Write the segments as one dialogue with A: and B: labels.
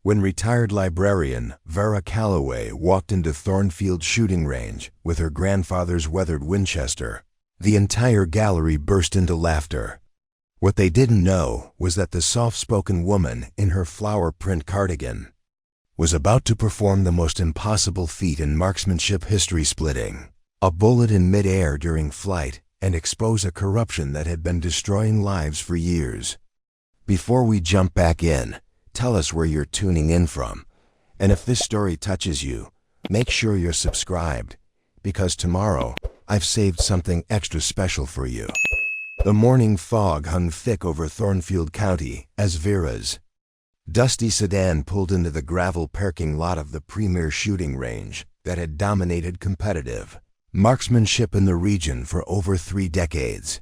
A: When retired librarian Vera Calloway walked into Thornfield Shooting Range with her grandfather's weathered Winchester, the entire gallery burst into laughter. What they didn't know was that the soft-spoken woman in her flower print cardigan was about to perform the most impossible feat in marksmanship history-splitting, a bullet in mid-air during flight, and expose a corruption that had been destroying lives for years. Before we jump back in, tell us where you're tuning in from, and if this story touches you, make sure you're subscribed, because tomorrow I've saved something extra special for you. The morning fog hung thick over Thornfield County as Vera's dusty sedan pulled into the gravel parking lot of the premier shooting range that had dominated competitive marksmanship in the region for over 3 decades.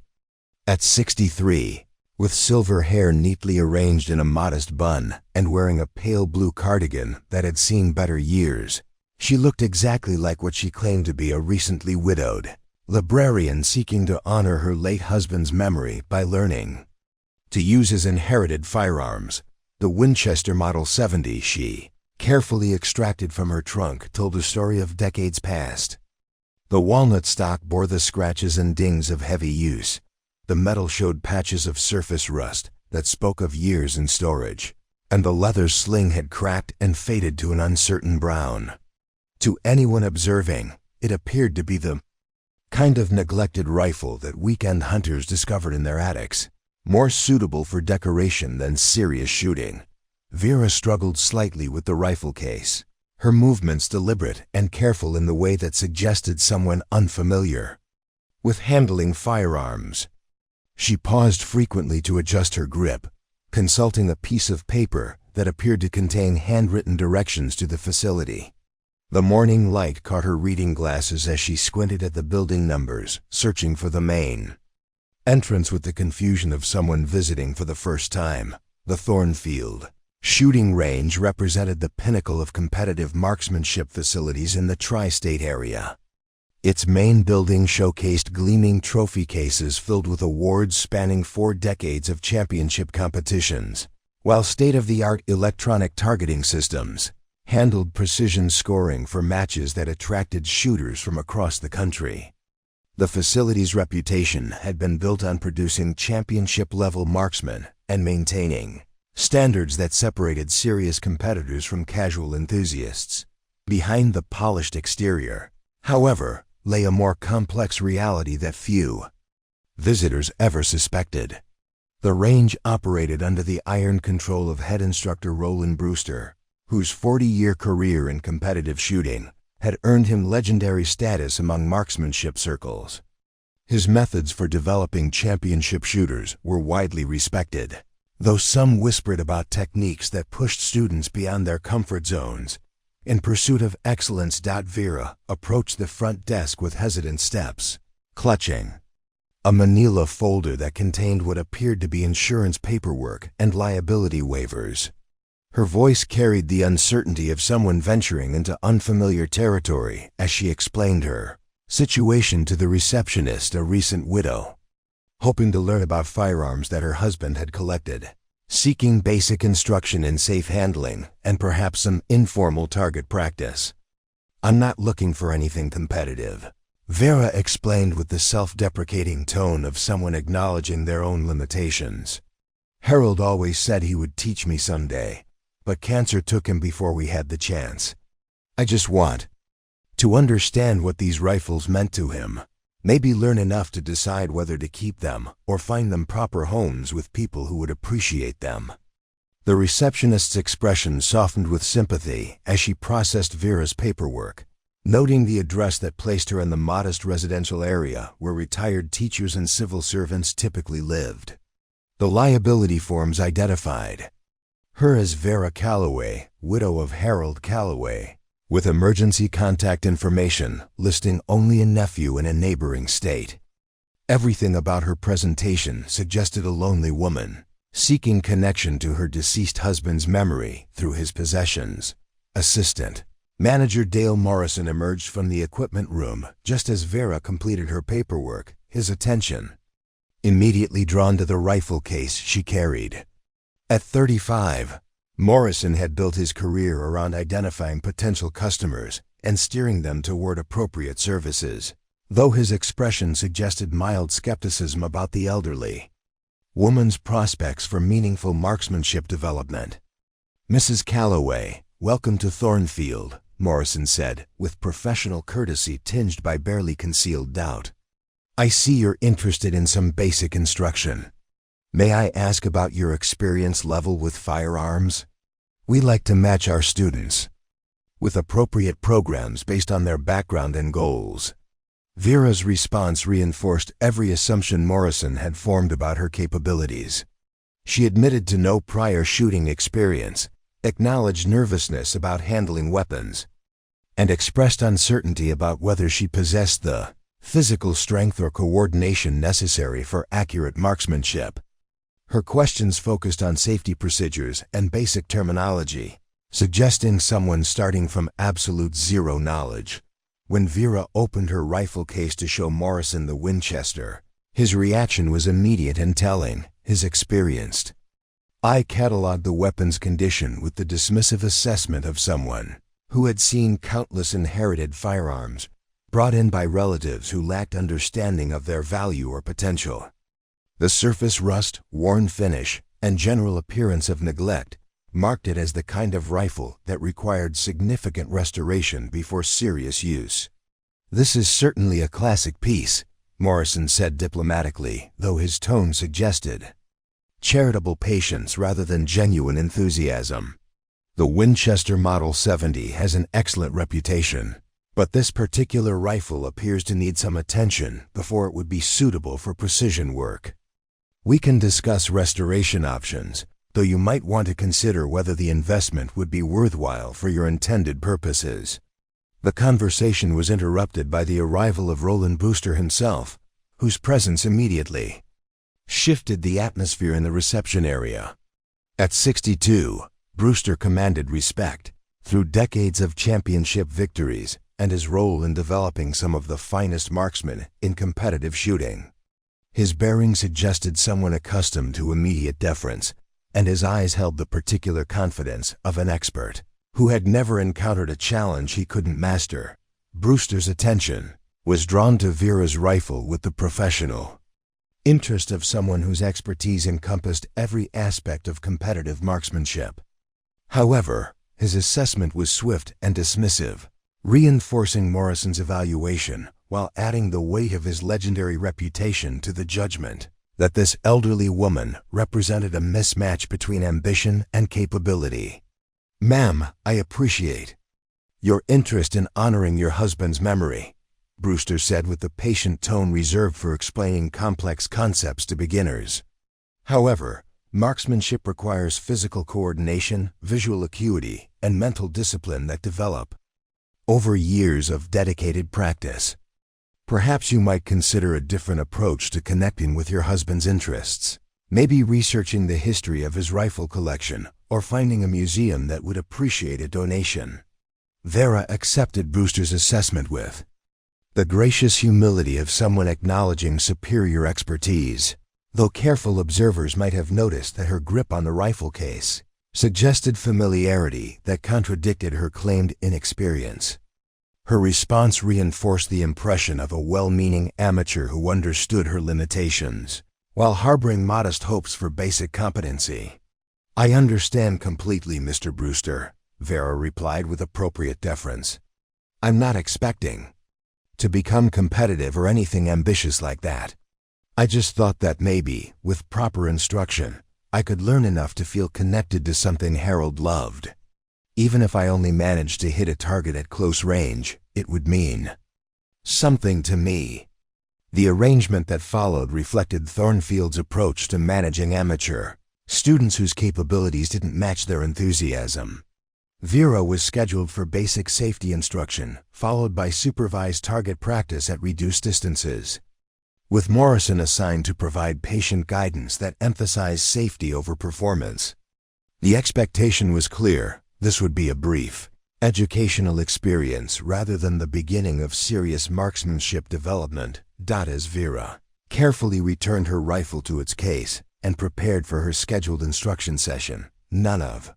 A: At 63, with silver hair neatly arranged in a modest bun and wearing a pale blue cardigan that had seen better years, she looked exactly like what she claimed to be a recently widowed librarian seeking to honor her late husband's memory by learning to use his inherited firearms. The Winchester Model 70 she carefully extracted from her trunk told a story of decades past. The walnut stock bore the scratches and dings of heavy use. The metal showed patches of surface rust that spoke of years in storage, and the leather sling had cracked and faded to an uncertain brown. To anyone observing, it appeared to be the kind of neglected rifle that weekend hunters discovered in their attics, more suitable for decoration than serious shooting. Vera struggled slightly with the rifle case, her movements deliberate and careful in the way that suggested someone unfamiliar with handling firearms. She paused frequently to adjust her grip, consulting a piece of paper that appeared to contain handwritten directions to the facility. The morning light caught her reading glasses as she squinted at the building numbers, searching for the main entrance with the confusion of someone visiting for the first time. The Thornfield Shooting Range represented the pinnacle of competitive marksmanship facilities in the tri-state area. Its main building showcased gleaming trophy cases filled with awards spanning 4 decades of championship competitions, while state-of-the-art electronic targeting systems handled precision scoring for matches that attracted shooters from across the country. The facility's reputation had been built on producing championship-level marksmen and maintaining standards that separated serious competitors from casual enthusiasts. Behind the polished exterior, however, lay a more complex reality that few visitors ever suspected. The range operated under the iron control of head instructor Roland Brewster, whose 40-year career in competitive shooting had earned him legendary status among marksmanship circles. His methods for developing championship shooters were widely respected, though some whispered about techniques that pushed students beyond their comfort zones. In pursuit of excellence, Vera approached the front desk with hesitant steps, clutching a manila folder that contained what appeared to be insurance paperwork and liability waivers. Her voice carried the uncertainty of someone venturing into unfamiliar territory as she explained her situation to the receptionist, a recent widow, hoping to learn about firearms that her husband had collected, seeking basic instruction in safe handling and perhaps some informal target practice. "I'm not looking for anything competitive," Vera explained with the self-deprecating tone of someone acknowledging their own limitations. "Harold always said he would teach me someday, but cancer took him before we had the chance. I just want to understand what these rifles meant to him. Maybe learn enough to decide whether to keep them or find them proper homes with people who would appreciate them." The receptionist's expression softened with sympathy as she processed Vera's paperwork, noting the address that placed her in the modest residential area where retired teachers and civil servants typically lived. The liability forms identified her as Vera Calloway, widow of Harold Calloway, with emergency contact information listing only a nephew in a neighboring state. Everything about her presentation suggested a lonely woman, seeking connection to her deceased husband's memory through his possessions. Assistant Manager Dale Morrison emerged from the equipment room just as Vera completed her paperwork, his attention immediately drawn to the rifle case she carried. At 35, Morrison had built his career around identifying potential customers and steering them toward appropriate services, though his expression suggested mild skepticism about the elderly woman's prospects for meaningful marksmanship development. "Mrs. Calloway, welcome to Thornfield," Morrison said, with professional courtesy tinged by barely concealed doubt. "I see you're interested in some basic instruction. May I ask about your experience level with firearms? We like to match our students with appropriate programs based on their background and goals." Vera's response reinforced every assumption Morrison had formed about her capabilities. She admitted to no prior shooting experience, acknowledged nervousness about handling weapons, and expressed uncertainty about whether she possessed the physical strength or coordination necessary for accurate marksmanship. Her questions focused on safety procedures and basic terminology, suggesting someone starting from absolute zero knowledge. When Vera opened her rifle case to show Morrison the Winchester, his reaction was immediate and telling. His experienced eye cataloged the weapon's condition with the dismissive assessment of someone who had seen countless inherited firearms brought in by relatives who lacked understanding of their value or potential. The surface rust, worn finish, and general appearance of neglect marked it as the kind of rifle that required significant restoration before serious use. "This is certainly a classic piece," Morrison said diplomatically, though his tone suggested charitable patience rather than genuine enthusiasm. "The Winchester Model 70 has an excellent reputation, but this particular rifle appears to need some attention before it would be suitable for precision work. We can discuss restoration options, though you might want to consider whether the investment would be worthwhile for your intended purposes." The conversation was interrupted by the arrival of Roland Brewster himself, whose presence immediately shifted the atmosphere in the reception area. At 62, Brewster commanded respect through decades of championship victories and his role in developing some of the finest marksmen in competitive shooting. His bearing suggested someone accustomed to immediate deference, and his eyes held the particular confidence of an expert who had never encountered a challenge he couldn't master. Brewster's attention was drawn to Vera's rifle with the professional interest of someone whose expertise encompassed every aspect of competitive marksmanship. However, his assessment was swift and dismissive, reinforcing Morrison's evaluation while adding the weight of his legendary reputation to the judgment that this elderly woman represented a mismatch between ambition and capability. "Ma'am, I appreciate your interest in honoring your husband's memory," Brewster said with the patient tone reserved for explaining complex concepts to beginners. "However, marksmanship requires physical coordination, visual acuity, and mental discipline that develop over years of dedicated practice. Perhaps you might consider a different approach to connecting with your husband's interests. Maybe researching the history of his rifle collection or finding a museum that would appreciate a donation." Vera accepted Brewster's assessment with the gracious humility of someone acknowledging superior expertise, though careful observers might have noticed that her grip on the rifle case suggested familiarity that contradicted her claimed inexperience. Her response reinforced the impression of a well-meaning amateur who understood her limitations, while harboring modest hopes for basic competency. "I understand completely, Mr. Brewster," Vera replied with appropriate deference. "I'm not expecting to become competitive or anything ambitious like that. I just thought that maybe, with proper instruction, I could learn enough to feel connected to something Harold loved. Even if I only managed to hit a target at close range, it would mean something to me." The arrangement that followed reflected Thornfield's approach to managing amateur students whose capabilities didn't match their enthusiasm. Vera was scheduled for basic safety instruction, followed by supervised target practice at reduced distances, with Morrison assigned to provide patient guidance that emphasized safety over performance. The expectation was clear. This would be a brief, educational experience rather than the beginning of serious marksmanship development. As Vera carefully returned her rifle to its case and prepared for her scheduled instruction session, none of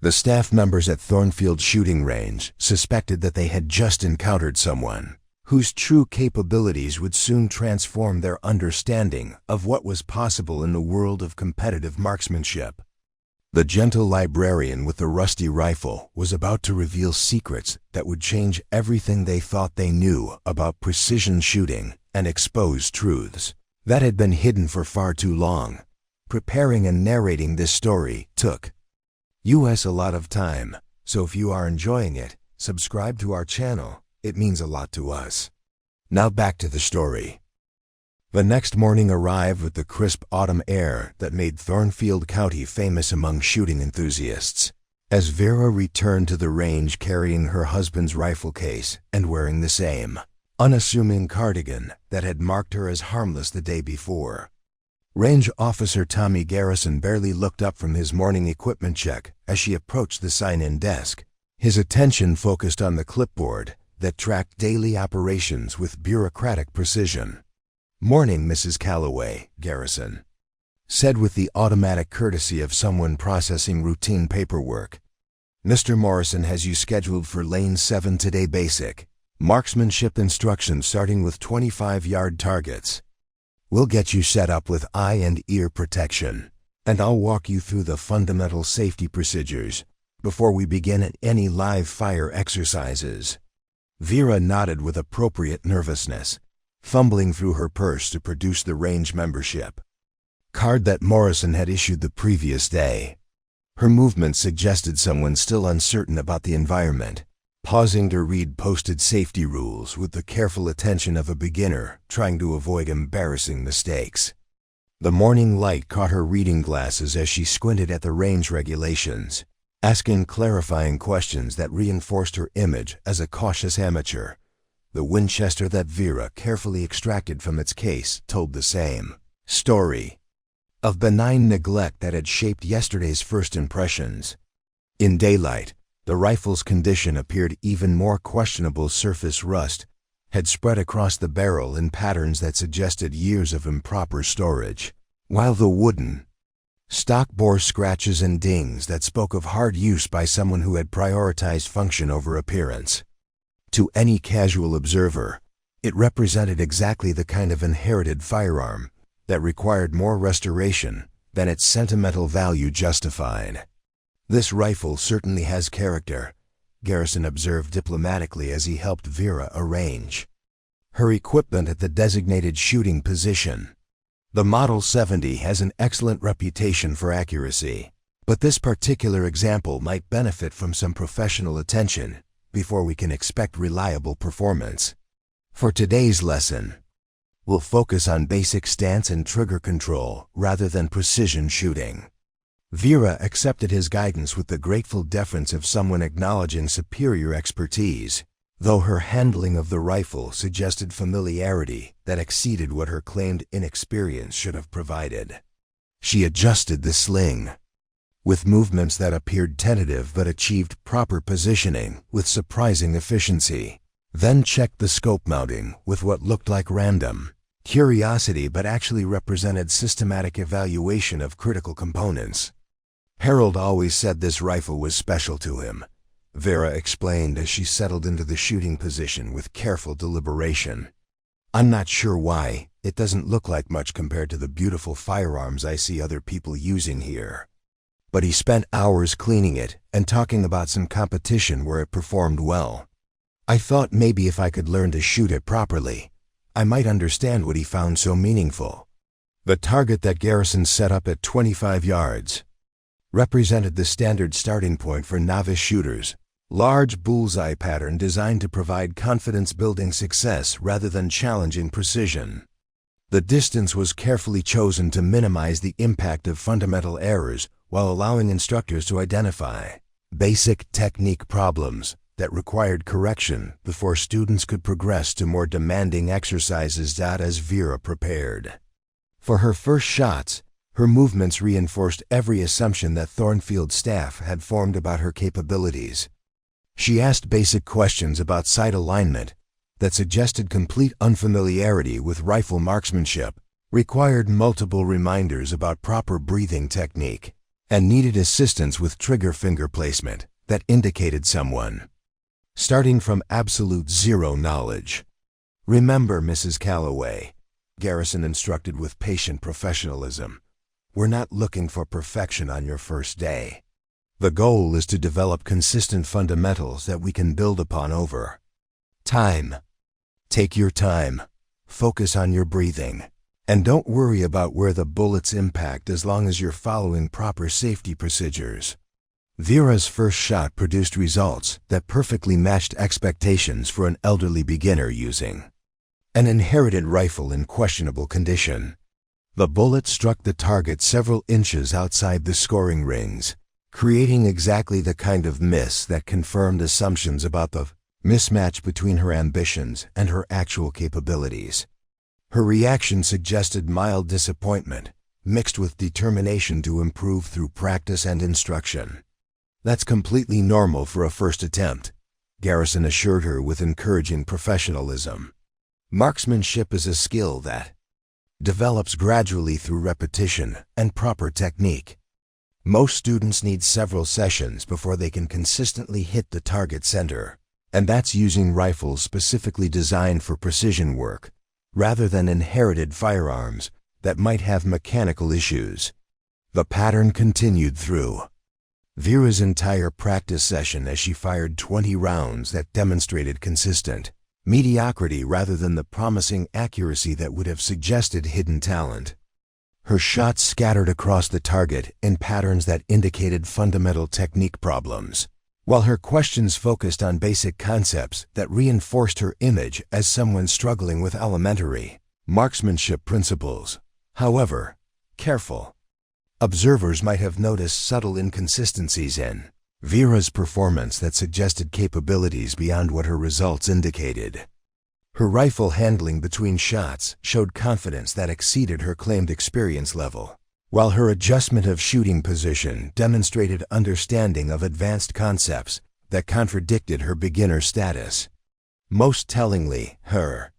A: The staff members at Thornfield Shooting Range suspected that they had just encountered someone whose true capabilities would soon transform their understanding of what was possible in the world of competitive marksmanship. The gentle librarian with the rusty rifle was about to reveal secrets that would change everything they thought they knew about precision shooting and expose truths that had been hidden for far too long. Preparing and narrating this story took us a lot of time, so if you are enjoying it, subscribe to our channel. It means a lot to us. Now back to the story. The next morning arrived with the crisp autumn air that made Thornfield County famous among shooting enthusiasts. As Vera returned to the range carrying her husband's rifle case and wearing the same unassuming cardigan that had marked her as harmless the day before, Range Officer Tommy Garrison barely looked up from his morning equipment check as she approached the sign-in desk. His attention focused on the clipboard that tracked daily operations with bureaucratic precision. "Morning, Mrs. Calloway," Garrison said with the automatic courtesy of someone processing routine paperwork. "Mr. Morrison has you scheduled for Lane 7 today. Basic marksmanship instructions starting with 25-yard targets. We'll get you set up with eye and ear protection, and I'll walk you through the fundamental safety procedures before we begin any live fire exercises." Vera nodded with appropriate nervousness, fumbling through her purse to produce the range membership card that Morrison had issued the previous day. Her movements suggested someone still uncertain about the environment, pausing to read posted safety rules with the careful attention of a beginner trying to avoid embarrassing mistakes. The morning light caught her reading glasses as she squinted at the range regulations, asking clarifying questions that reinforced her image as a cautious amateur. The Winchester that Vera carefully extracted from its case told the same story of benign neglect that had shaped yesterday's first impressions. In daylight, the rifle's condition appeared even more questionable. Surface rust had spread across the barrel in patterns that suggested years of improper storage, while the wooden stock bore scratches and dings that spoke of hard use by someone who had prioritized function over appearance. To any casual observer, it represented exactly the kind of inherited firearm that required more restoration than its sentimental value justified. "This rifle certainly has character," Garrison observed diplomatically as he helped Vera arrange her equipment at the designated shooting position. "The Model 70 has an excellent reputation for accuracy, but this particular example might benefit from some professional attention before we can expect reliable performance. For today's lesson, we'll focus on basic stance and trigger control rather than precision shooting." Vera accepted his guidance with the grateful deference of someone acknowledging superior expertise, though her handling of the rifle suggested familiarity that exceeded what her claimed inexperience should have provided. She adjusted the sling with movements that appeared tentative but achieved proper positioning with surprising efficiency, then checked the scope mounting with what looked like random curiosity but actually represented systematic evaluation of critical components. "Harold always said this rifle was special to him," Vera explained as she settled into the shooting position with careful deliberation. "I'm not sure why. It doesn't look like much compared to the beautiful firearms I see other people using here. But he spent hours cleaning it and talking about some competition where it performed well. I thought maybe if I could learn to shoot it properly, I might understand what he found so meaningful." The target that Garrison set up at 25 yards represented the standard starting point for novice shooters, large bullseye pattern designed to provide confidence-building success rather than challenging precision. The distance was carefully chosen to minimize the impact of fundamental errors while allowing instructors to identify basic technique problems that required correction before students could progress to more demanding exercises. As Vera prepared for her first shots, her movements reinforced every assumption that Thornfield staff had formed about her capabilities. She asked basic questions about sight alignment that suggested complete unfamiliarity with rifle marksmanship, required multiple reminders about proper breathing technique, and needed assistance with trigger finger placement that indicated someone starting from absolute zero knowledge. "Remember, Mrs. Calloway," Garrison instructed with patient professionalism, "we're not looking for perfection on your first day. The goal is to develop consistent fundamentals that we can build upon over time. Take your time, focus on your breathing, and don't worry about where the bullets impact as long as you're following proper safety procedures." Vera's first shot produced results that perfectly matched expectations for an elderly beginner using an inherited rifle in questionable condition. The bullet struck the target several inches outside the scoring rings, creating exactly the kind of miss that confirmed assumptions about the mismatch between her ambitions and her actual capabilities. Her reaction suggested mild disappointment, mixed with determination to improve through practice and instruction. "That's completely normal for a first attempt," Garrison assured her with encouraging professionalism. "Marksmanship is a skill that develops gradually through repetition and proper technique. Most students need several sessions before they can consistently hit the target center, and that's using rifles specifically designed for precision work, rather than inherited firearms that might have mechanical issues." The pattern continued through Vera's entire practice session as she fired 20 rounds that demonstrated consistent mediocrity rather than the promising accuracy that would have suggested hidden talent. Her shots scattered across the target in patterns that indicated fundamental technique problems, while her questions focused on basic concepts that reinforced her image as someone struggling with elementary marksmanship principles. However, careful observers might have noticed subtle inconsistencies in Vera's performance that suggested capabilities beyond what her results indicated. Her rifle handling between shots showed confidence that exceeded her claimed experience level, while her adjustment of shooting position demonstrated understanding of advanced concepts that contradicted her beginner status. Most tellingly, her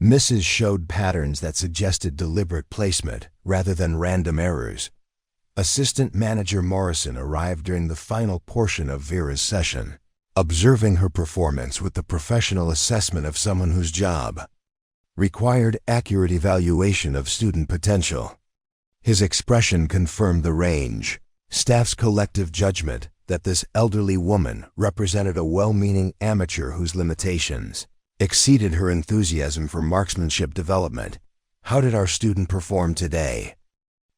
A: misses showed patterns that suggested deliberate placement rather than random errors. Assistant Manager Morrison arrived during the final portion of Vera's session, observing her performance with the professional assessment of someone whose job required accurate evaluation of student potential. His expression confirmed the range staff's collective judgment that this elderly woman represented a well-meaning amateur whose limitations exceeded her enthusiasm for marksmanship development. "How did our student perform today?"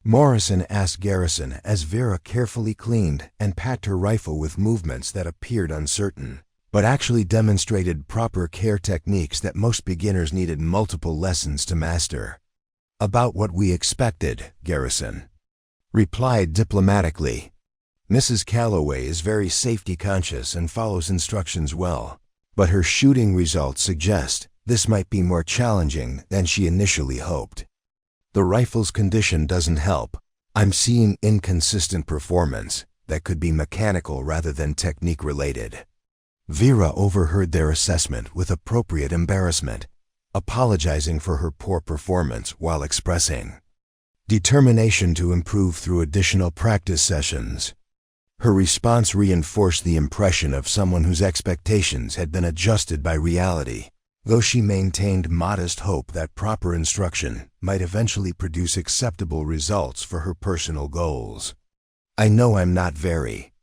A: Morrison asked Garrison as Vera carefully cleaned and packed her rifle with movements that appeared uncertain, but actually demonstrated proper care techniques that most beginners needed multiple lessons to master. "About what we expected," Garrison replied diplomatically. "Mrs. Calloway is very safety conscious and follows instructions well, but her shooting results suggest this might be more challenging than she initially hoped. The rifle's condition doesn't help. I'm seeing inconsistent performance that could be mechanical rather than technique related." Vera overheard their assessment with appropriate embarrassment, apologizing for her poor performance while expressing determination to improve through additional practice sessions. Her response reinforced the impression of someone whose expectations had been adjusted by reality, though she maintained modest hope that proper instruction might eventually produce acceptable results for her personal goals. "I know I'm not very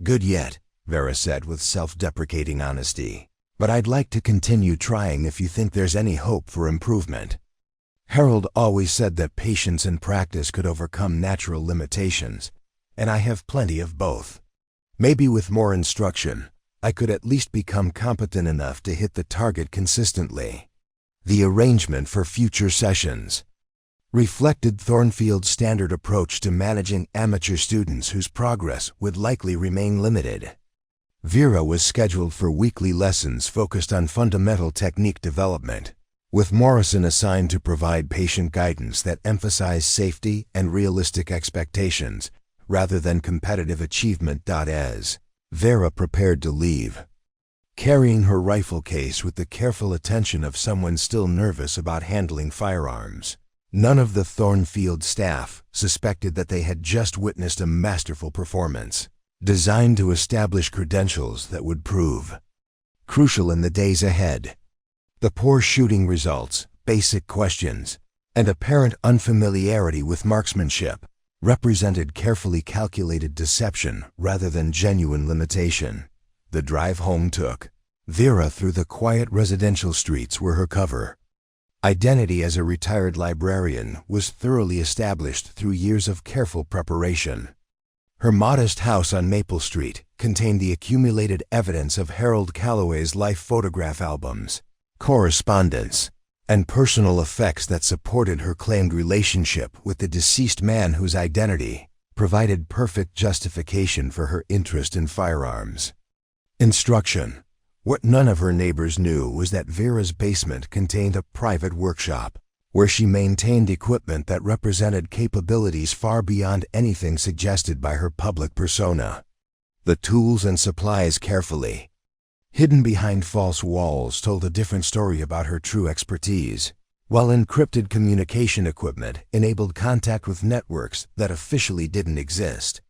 A: good yet," Vera said with self-deprecating honesty, "but I'd like to continue trying if you think there's any hope for improvement. Harold always said that patience and practice could overcome natural limitations, and I have plenty of both. Maybe with more instruction, I could at least become competent enough to hit the target consistently." The arrangement for future sessions reflected Thornfield's standard approach to managing amateur students whose progress would likely remain limited. Vera was scheduled for weekly lessons focused on fundamental technique development, with Morrison assigned to provide patient guidance that emphasized safety and realistic expectations rather than competitive achievement. As Vera prepared to leave, carrying her rifle case with the careful attention of someone still nervous about handling firearms, None of the Thornfield staff suspected that they had just witnessed a masterful performance, designed to establish credentials that would prove crucial in the days ahead. The poor shooting results, basic questions, and apparent unfamiliarity with marksmanship represented carefully calculated deception rather than genuine limitation. The drive home took Vera through the quiet residential streets were her cover. Identity as a retired librarian was thoroughly established through years of careful preparation. Her modest house on Maple Street contained the accumulated evidence of Vera Calloway's life photograph albums, correspondence, and personal effects that supported her claimed relationship with the deceased man whose identity provided perfect justification for her interest in firearms. Instruction. What none of her neighbors knew was that Vera's basement contained a private workshop, where she maintained equipment that represented capabilities far beyond anything suggested by her public persona. The tools and supplies carefully hidden behind false walls told a different story about her true expertise, while encrypted communication equipment enabled contact with networks that officially didn't exist.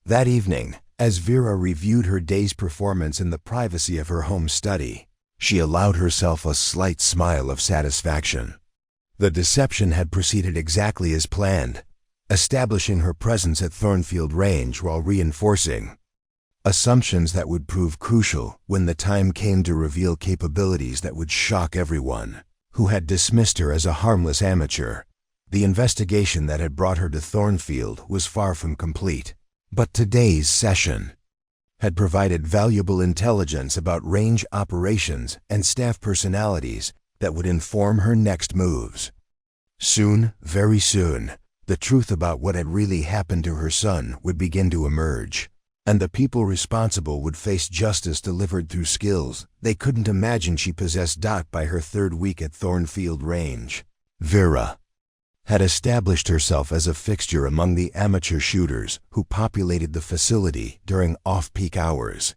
A: That evening, as Vera reviewed her day's performance in the privacy of her home study, she allowed herself a slight smile of satisfaction. The deception had proceeded exactly as planned, establishing her presence at Thornfield Range while reinforcing assumptions that would prove crucial when the time came to reveal capabilities that would shock everyone who had dismissed her as a harmless amateur. The investigation that had brought her to Thornfield was far from complete, but today's session had provided valuable intelligence about range operations and staff personalities that would inform her next moves. Soon, very soon, the truth about what had really happened to her son would begin to emerge, and the people responsible would face justice delivered through skills they couldn't imagine she possessed. By her third week at Thornfield Range, Vera had established herself as a fixture among the amateur shooters who populated the facility during off-peak hours.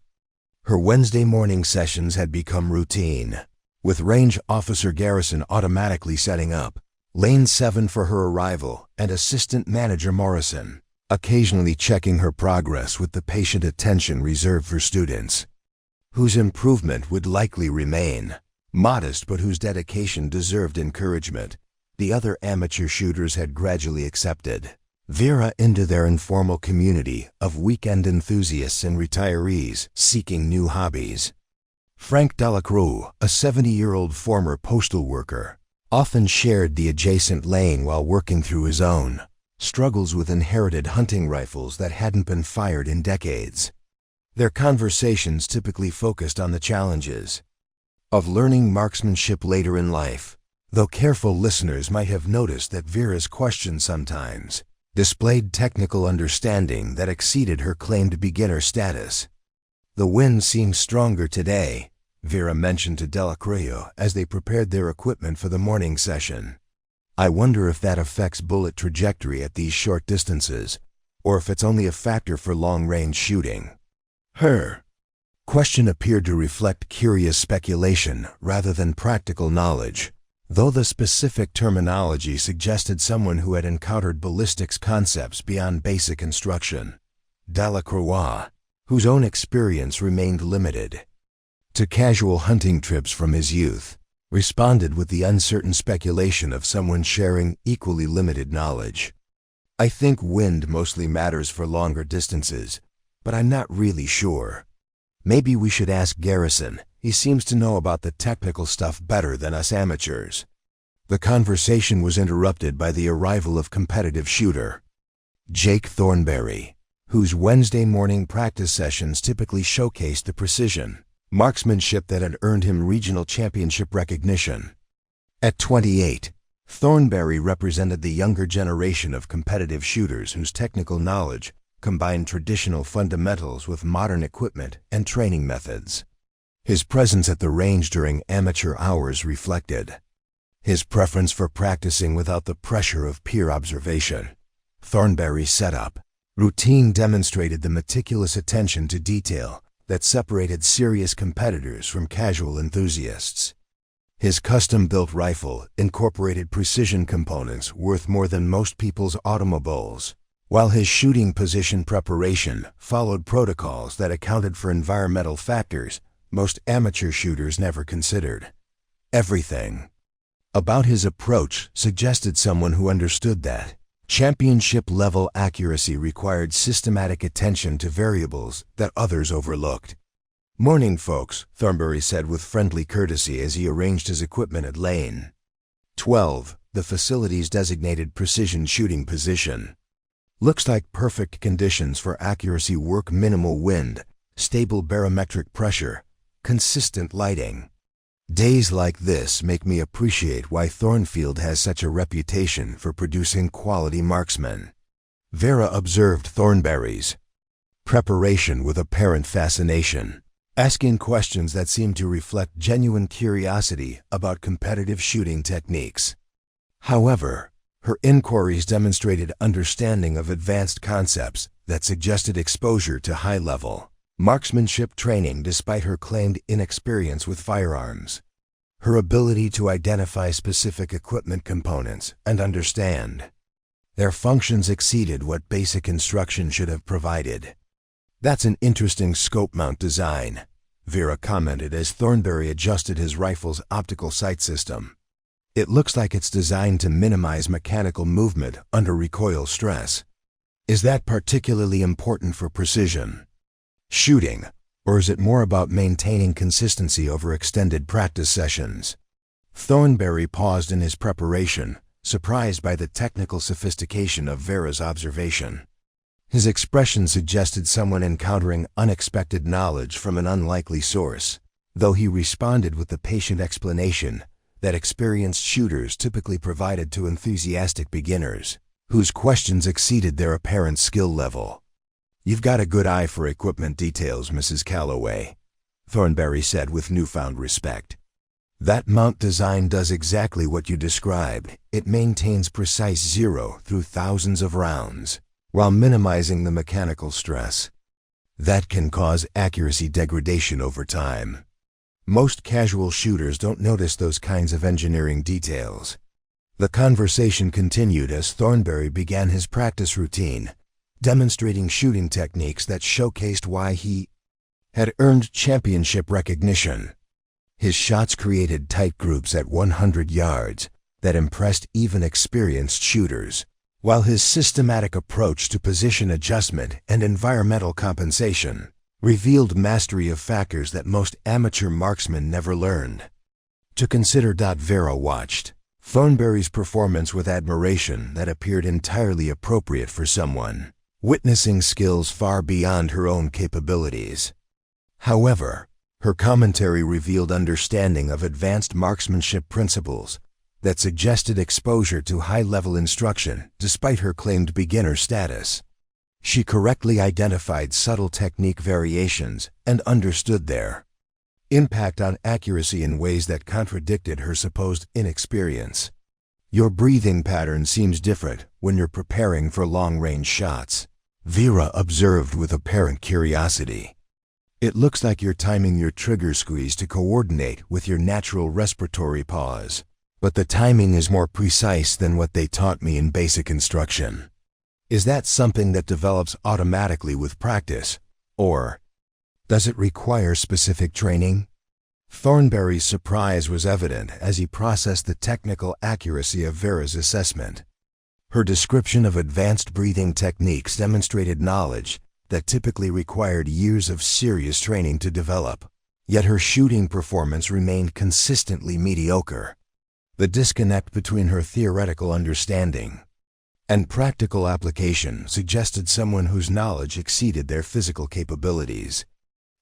A: Her Wednesday morning sessions had become routine, with Range Officer Garrison automatically setting up Lane 7 for her arrival and Assistant Manager Morrison occasionally checking her progress with the patient attention reserved for students whose improvement would likely remain modest but whose dedication deserved encouragement. The other amateur shooters had gradually accepted Vera into their informal community of weekend enthusiasts and retirees seeking new hobbies. Frank Delacroix, a 70-year-old former postal worker, often shared the adjacent lane while working through his own struggles with inherited hunting rifles that hadn't been fired in decades. Their conversations typically focused on the challenges of learning marksmanship later in life, though careful listeners might have noticed that Vera's questions sometimes displayed technical understanding that exceeded her claimed beginner status. "The wind seems stronger today," Vera mentioned to Delacroix as they prepared their equipment for the morning session. "I wonder if that affects bullet trajectory at these short distances, or if it's only a factor for long-range shooting." Her question appeared to reflect curious speculation rather than practical knowledge, though the specific terminology suggested someone who had encountered ballistics concepts beyond basic instruction. Delacroix, whose own experience remained limited to casual hunting trips from his youth, responded with the uncertain speculation of someone sharing equally limited knowledge. "I think wind mostly matters for longer distances, but I'm not really sure. Maybe we should ask Garrison. He seems to know about the technical stuff better than us amateurs." The conversation was interrupted by the arrival of competitive shooter Jake Thornberry, whose Wednesday morning practice sessions typically showcased the precision marksmanship that had earned him regional championship recognition. At 28, Thornberry represented the younger generation of competitive shooters whose technical knowledge combined traditional fundamentals with modern equipment and training methods. His presence at the range during amateur hours reflected his preference for practicing without the pressure of peer observation. Thornberry's setup routine demonstrated the meticulous attention to detail that separated serious competitors from casual enthusiasts. His custom-built rifle incorporated precision components worth more than most people's automobiles, while his shooting position preparation followed protocols that accounted for environmental factors most amateur shooters never considered. Everything about his approach suggested someone who understood that championship-level accuracy required systematic attention to variables that others overlooked. "Morning, folks," Thornberry said with friendly courtesy as he arranged his equipment at Lane 12, the facility's designated precision shooting position. "Looks like perfect conditions for accuracy work: minimal wind, stable barometric pressure, consistent lighting. Days like this make me appreciate why Thornfield has such a reputation for producing quality marksmen." Vera observed Thornberry's preparation with apparent fascination, asking questions that seemed to reflect genuine curiosity about competitive shooting techniques. However, her inquiries demonstrated understanding of advanced concepts that suggested exposure to high-level marksmanship training despite her claimed inexperience with firearms. Her ability to identify specific equipment components and understand their functions exceeded what basic instruction should have provided. "That's an interesting scope mount design," Vera commented as Thornberry adjusted his rifle's optical sight system. "It looks like it's designed to minimize mechanical movement under recoil stress. Is that particularly important for precision shooting, or is it more about maintaining consistency over extended practice sessions?" Thornberry paused in his preparation, surprised by the technical sophistication of Vera's observation. His expression suggested someone encountering unexpected knowledge from an unlikely source, though he responded with the patient explanation that experienced shooters typically provided to enthusiastic beginners, whose questions exceeded their apparent skill level. "You've got a good eye for equipment details, Mrs. Calloway," Thornberry said with newfound respect. "That mount design does exactly what you described. It maintains precise 0 through thousands of rounds, while minimizing the mechanical stress that can cause accuracy degradation over time. Most casual shooters don't notice those kinds of engineering details." The conversation continued as Thornberry began his practice routine, demonstrating shooting techniques that showcased why he had earned championship recognition. His shots created tight groups at 100 yards that impressed even experienced shooters, while his systematic approach to position adjustment and environmental compensation revealed mastery of factors that most amateur marksmen never learned to consider. Vera watched Thornberry's performance with admiration that appeared entirely appropriate for someone witnessing skills far beyond her own capabilities. However, her commentary revealed understanding of advanced marksmanship principles that suggested exposure to high-level instruction despite her claimed beginner status. She correctly identified subtle technique variations and understood their impact on accuracy in ways that contradicted her supposed inexperience. "Your breathing pattern seems different when you're preparing for long-range shots," Vera observed with apparent curiosity. "It looks like you're timing your trigger squeeze to coordinate with your natural respiratory pause, but the timing is more precise than what they taught me in basic instruction. Is that something that develops automatically with practice, or does it require specific training?" Thornberry's surprise was evident as he processed the technical accuracy of Vera's assessment. Her description of advanced breathing techniques demonstrated knowledge that typically required years of serious training to develop, yet her shooting performance remained consistently mediocre. The disconnect between her theoretical understanding and practical application suggested someone whose knowledge exceeded their physical capabilities.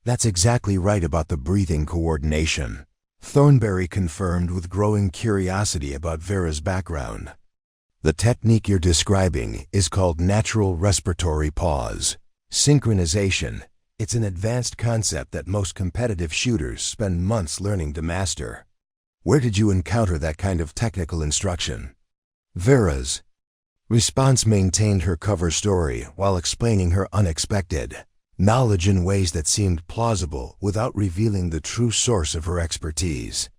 A: "That's exactly right about the breathing coordination," Thornberry confirmed with growing curiosity about Vera's background. "The technique you're describing is called natural respiratory pause synchronization. It's an advanced concept that most competitive shooters spend months learning to master. Where did you encounter that kind of technical instruction?" Vera's response maintained her cover story while explaining her unexpected knowledge in ways that seemed plausible without revealing the true source of her expertise.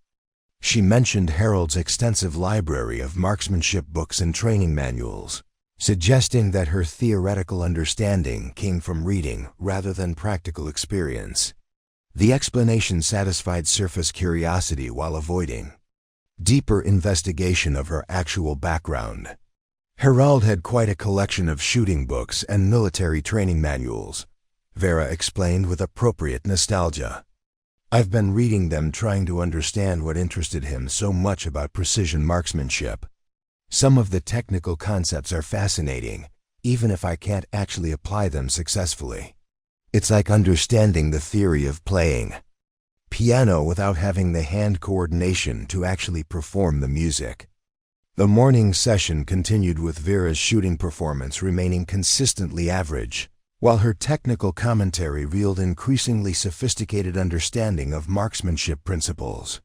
A: She mentioned Harold's extensive library of marksmanship books and training manuals, suggesting that her theoretical understanding came from reading rather than practical experience. The explanation satisfied surface curiosity while avoiding deeper investigation of her actual background. Harold had quite a collection of shooting books and military training manuals, Vera explained with appropriate nostalgia. I've been reading them trying to understand what interested him so much about precision marksmanship. Some of the technical concepts are fascinating, even if I can't actually apply them successfully. It's like understanding the theory of playing piano without having the hand coordination to actually perform the music. The morning session continued with Vera's shooting performance remaining consistently average, while her technical commentary revealed increasingly sophisticated understanding of marksmanship principles.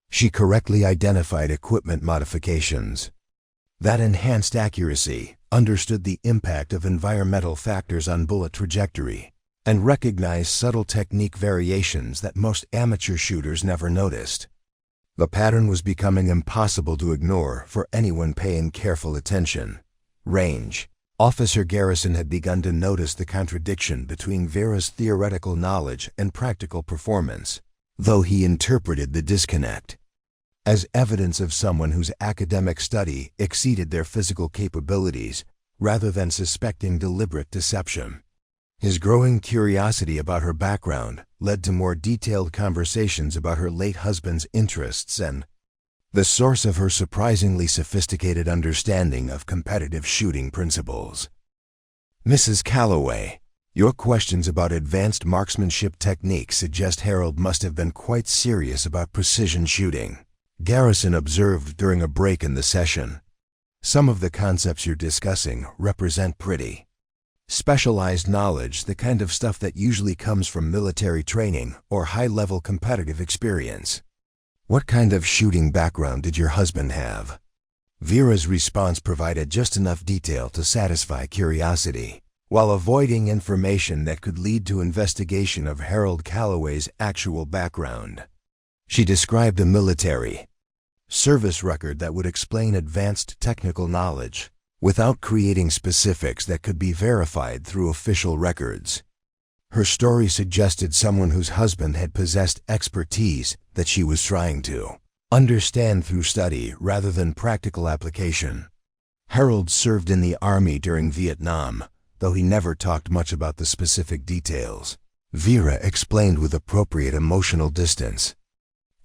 A: She correctly identified equipment modifications that enhanced accuracy, understood the impact of environmental factors on bullet trajectory, and recognized subtle technique variations that most amateur shooters never noticed. The pattern was becoming impossible to ignore for anyone paying careful attention. Range. Officer Garrison had begun to notice the contradiction between Vera's theoretical knowledge and practical performance, though he interpreted the disconnect as evidence of someone whose academic study exceeded their physical capabilities rather than suspecting deliberate deception. His growing curiosity about her background led to more detailed conversations about her late husband's interests and the source of her surprisingly sophisticated understanding of competitive shooting principles. Mrs. Calloway, your questions about advanced marksmanship techniques suggest Harold must have been quite serious about precision shooting, Garrison observed during a break in the session. Some of the concepts you're discussing represent pretty specialized knowledge, the kind of stuff that usually comes from military training or high-level competitive experience. What kind of shooting background did your husband have? Vera's response provided just enough detail to satisfy curiosity, while avoiding information that could lead to investigation of Harold Calloway's actual background. She described a military service record that would explain advanced technical knowledge, without creating specifics that could be verified through official records. Her story suggested someone whose husband had possessed expertise that she was trying to understand through study rather than practical application. Harold served in the Army during Vietnam, though he never talked much about the specific details, Vera explained with appropriate emotional distance.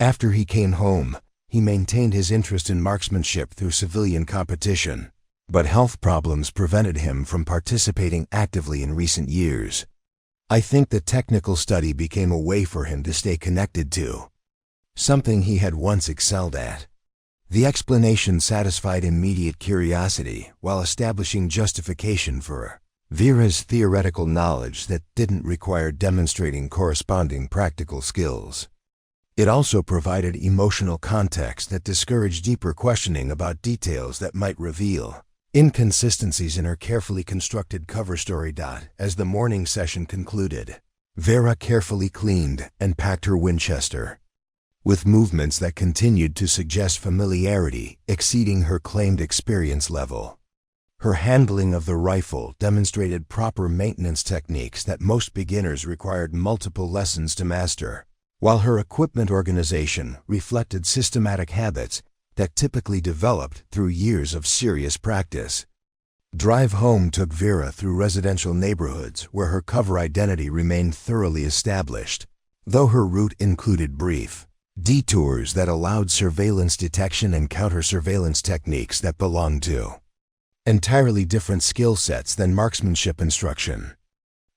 A: After he came home, he maintained his interest in marksmanship through civilian competition, but health problems prevented him from participating actively in recent years. I think the technical study became a way for him to stay connected to something he had once excelled at. The explanation satisfied immediate curiosity while establishing justification for Vera's theoretical knowledge that didn't require demonstrating corresponding practical skills. It also provided emotional context that discouraged deeper questioning about details that might reveal inconsistencies in her carefully constructed cover story. As the morning session concluded, Vera carefully cleaned and packed her Winchester, with movements that continued to suggest familiarity exceeding her claimed experience level. Her handling of the rifle demonstrated proper maintenance techniques that most beginners required multiple lessons to master, while her equipment organization reflected systematic habits that typically developed through years of serious practice. Drive home took Vera through residential neighborhoods where her cover identity remained thoroughly established, though her route included brief detours that allowed surveillance detection and counter-surveillance techniques that belonged to entirely different skill sets than marksmanship instruction.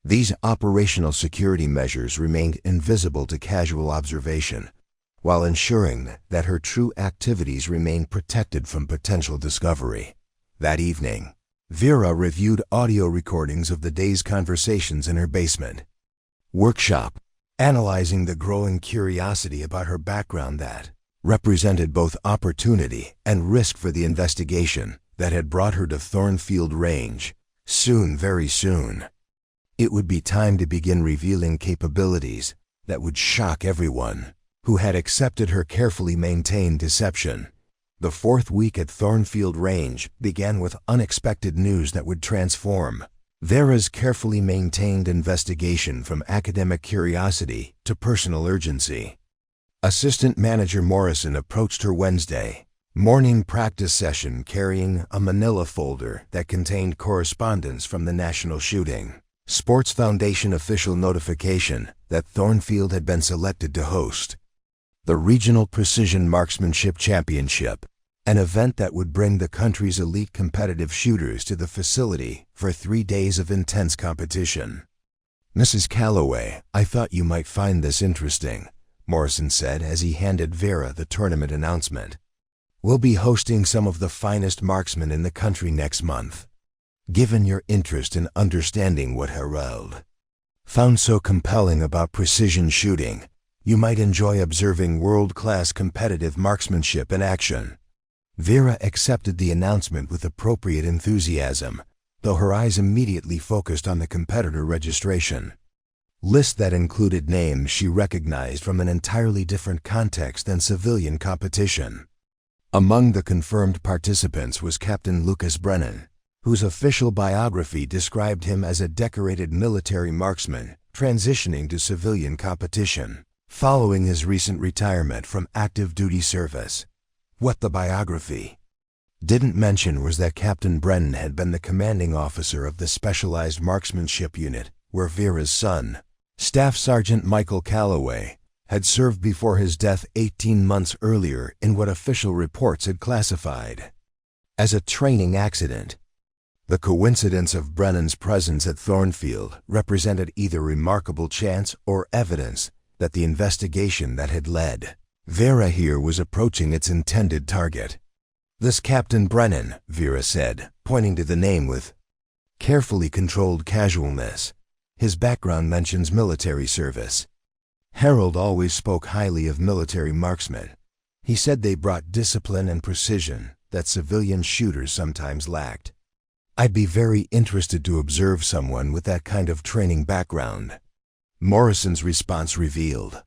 A: These operational security measures remained invisible to casual observation, while ensuring that her true activities remained protected from potential discovery. That evening, Vera reviewed audio recordings of the day's conversations in her basement workshop, analyzing the growing curiosity about her background that represented both opportunity and risk for the investigation that had brought her to Thornfield Range. Soon, very soon, it would be time to begin revealing capabilities that would shock everyone who had accepted her carefully maintained deception. The fourth week at Thornfield Range began with unexpected news that would transform Vera's carefully maintained investigation from academic curiosity to personal urgency. Assistant Manager Morrison approached her Wednesday morning practice session carrying a manila folder that contained correspondence from the National Shooting Sports Foundation official notification that Thornfield had been selected to host the Regional Precision Marksmanship Championship, an event that would bring the country's elite competitive shooters to the facility for 3 days of intense competition. "Mrs. Calloway, I thought you might find this interesting," Morrison said as he handed Vera the tournament announcement. "We'll be hosting some of the finest marksmen in the country next month. Given your interest in understanding what Harold found so compelling about precision shooting, you might enjoy observing world-class competitive marksmanship in action." Vera accepted the announcement with appropriate enthusiasm, though her eyes immediately focused on the competitor registration list that included names she recognized from an entirely different context than civilian competition. Among the confirmed participants was Captain Lucas Brennan, whose official biography described him as a decorated military marksman transitioning to civilian competition following his recent retirement from active duty service. What the biography didn't mention was that Captain Brennan had been the commanding officer of the Specialized Marksmanship Unit, where Vera's son, Staff Sergeant Michael Calloway, had served before his death 18 months earlier in what official reports had classified as a training accident. The coincidence of Brennan's presence at Thornfield represented either remarkable chance or evidence that the investigation that had led Vera here was approaching its intended target. "This Captain Brennan," Vera said, pointing to the name with carefully controlled casualness. "His background mentions military service. Harold always spoke highly of military marksmen. He said they brought discipline and precision that civilian shooters sometimes lacked. I'd be very interested to observe someone with that kind of training background." Morrison's response revealed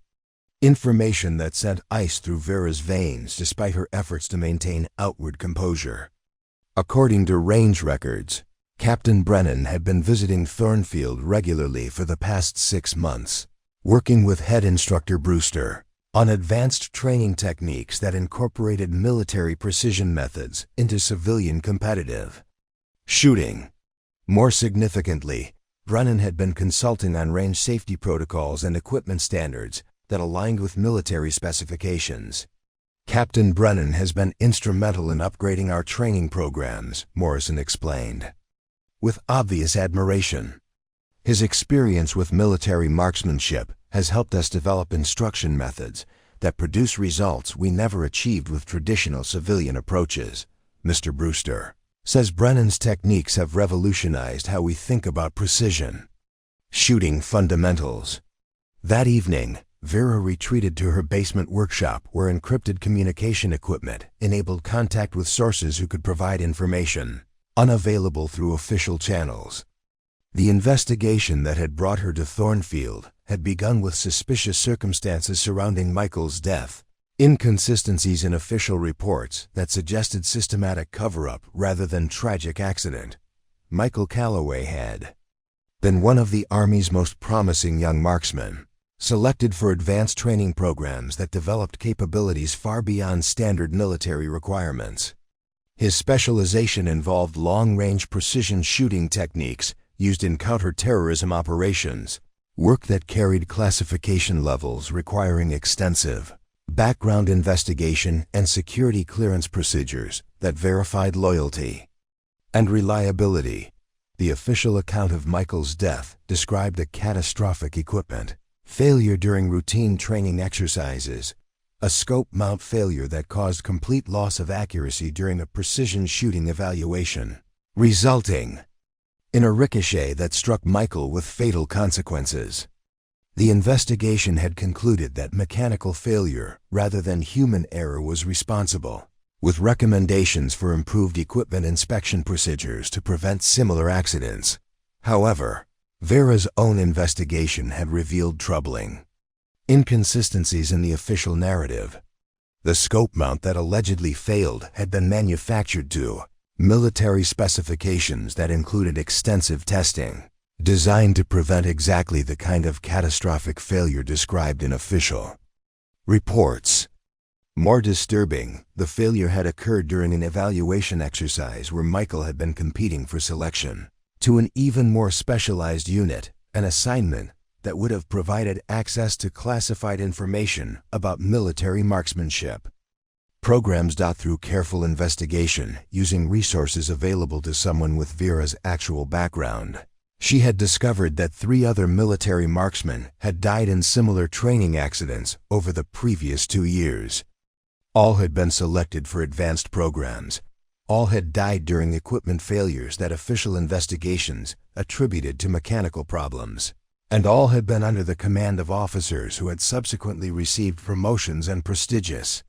A: information that sent ice through Vera's veins despite her efforts to maintain outward composure. According to range records, Captain Brennan had been visiting Thornfield regularly for the past 6 months, working with head instructor Brewster on advanced training techniques that incorporated military precision methods into civilian competitive shooting. More significantly, Brennan had been consulting on range safety protocols and equipment standards that aligned with military specifications. "Captain Brennan has been instrumental in upgrading our training programs," Morrison explained, with obvious admiration. "His experience with military marksmanship has helped us develop instruction methods that produce results we never achieved with traditional civilian approaches. Mr. Brewster says Brennan's techniques have revolutionized how we think about precision shooting fundamentals." That evening, Vera retreated to her basement workshop where encrypted communication equipment enabled contact with sources who could provide information unavailable through official channels. The investigation that had brought her to Thornfield had begun with suspicious circumstances surrounding Michael's death, inconsistencies in official reports that suggested systematic cover-up rather than tragic accident. Michael Calloway had been one of the Army's most promising young marksmen, selected for advanced training programs that developed capabilities far beyond standard military requirements. His specialization involved long-range precision shooting techniques used in counter-terrorism operations, work that carried classification levels requiring extensive background investigation and security clearance procedures that verified loyalty and reliability. The official account of Michael's death described a catastrophic equipment failure during routine training exercises, a scope mount failure that caused complete loss of accuracy during a precision shooting evaluation, resulting in a ricochet that struck Michael with fatal consequences. The investigation had concluded that mechanical failure rather than human error was responsible, with recommendations for improved equipment inspection procedures to prevent similar accidents. However, Vera's own investigation had revealed troubling Inconsistencies in the official narrative. The scope mount that allegedly failed had been manufactured to military specifications that included extensive testing, designed to prevent exactly the kind of catastrophic failure described in official reports. More disturbing, the failure had occurred during an evaluation exercise where Michael had been competing for selection to an even more specialized unit, an assignment that would have provided access to classified information about military marksmanship. Programs. Through careful investigation, using resources available to someone with Vera's actual background, she had discovered that 3 other military marksmen had died in similar training accidents over the previous 2 years. All had been selected for advanced programs. All had died during equipment failures that official investigations attributed to mechanical problems. And all had been under the command of officers who had subsequently received promotions and prestigious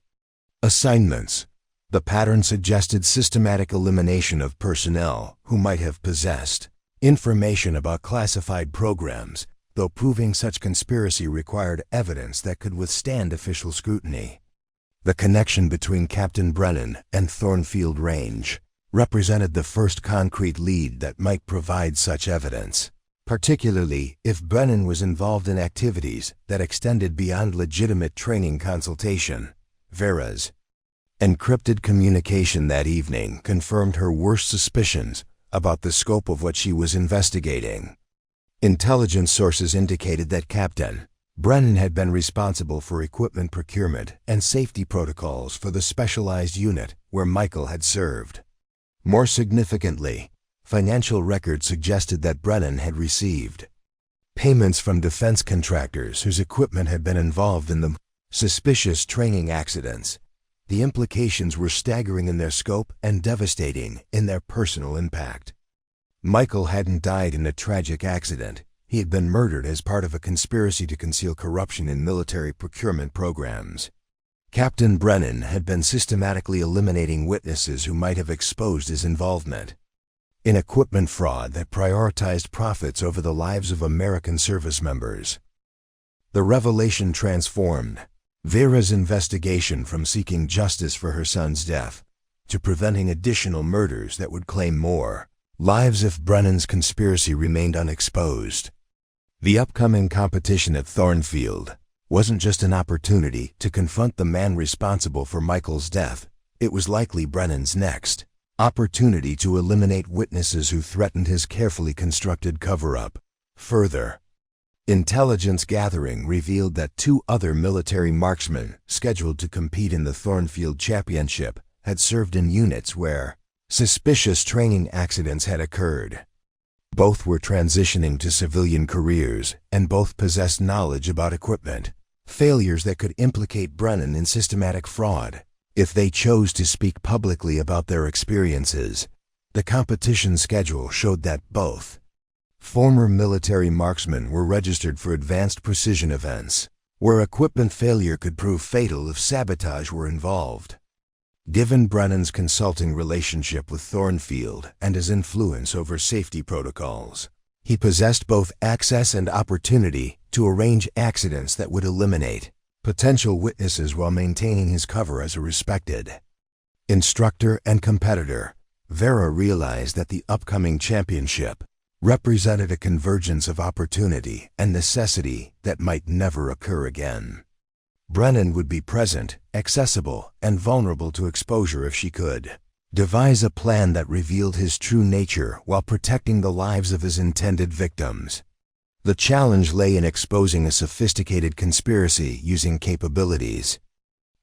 A: assignments. The pattern suggested systematic elimination of personnel who might have possessed information about classified programs, though proving such conspiracy required evidence that could withstand official scrutiny. The connection between Captain Brennan and Thornfield Range represented the first concrete lead that might provide such evidence, particularly if Brennan was involved in activities that extended beyond legitimate training consultation. Vera's encrypted communication that evening confirmed her worst suspicions about the scope of what she was investigating. Intelligence sources indicated that Captain Brennan had been responsible for equipment procurement and safety protocols for the specialized unit where Michael had served. More significantly, financial records suggested that Brennan had received payments from defense contractors whose equipment had been involved in the suspicious training accidents. The implications were staggering in their scope and devastating in their personal impact. Michael hadn't died in a tragic accident. He had been murdered as part of a conspiracy to conceal corruption in military procurement programs. Captain Brennan had been systematically eliminating witnesses who might have exposed his involvement in equipment fraud that prioritized profits over the lives of American service members. The revelation transformed Vera's investigation from seeking justice for her son's death to preventing additional murders that would claim more lives if Brennan's conspiracy remained unexposed. The upcoming competition at Thornfield wasn't just an opportunity to confront the man responsible for Michael's death. It was likely Brennan's next opportunity to eliminate witnesses who threatened his carefully constructed cover-up. Further, intelligence gathering revealed that 2 other military marksmen scheduled to compete in the Thornfield Championship had served in units where suspicious training accidents had occurred. Both were transitioning to civilian careers, and both possessed knowledge about equipment failures that could implicate Brennan in systematic fraud. If they chose to speak publicly about their experiences, the competition schedule showed that both former military marksmen were registered for advanced precision events, where equipment failure could prove fatal if sabotage were involved. Given Brennan's consulting relationship with Thornfield and his influence over safety protocols, he possessed both access and opportunity to arrange accidents that would eliminate potential witnesses while maintaining his cover as a respected instructor and competitor. Vera realized that the upcoming championship represented a convergence of opportunity and necessity that might never occur again. Brennan would be present, accessible, and vulnerable to exposure if she could devise a plan that revealed his true nature while protecting the lives of his intended victims. The challenge lay in exposing a sophisticated conspiracy using capabilities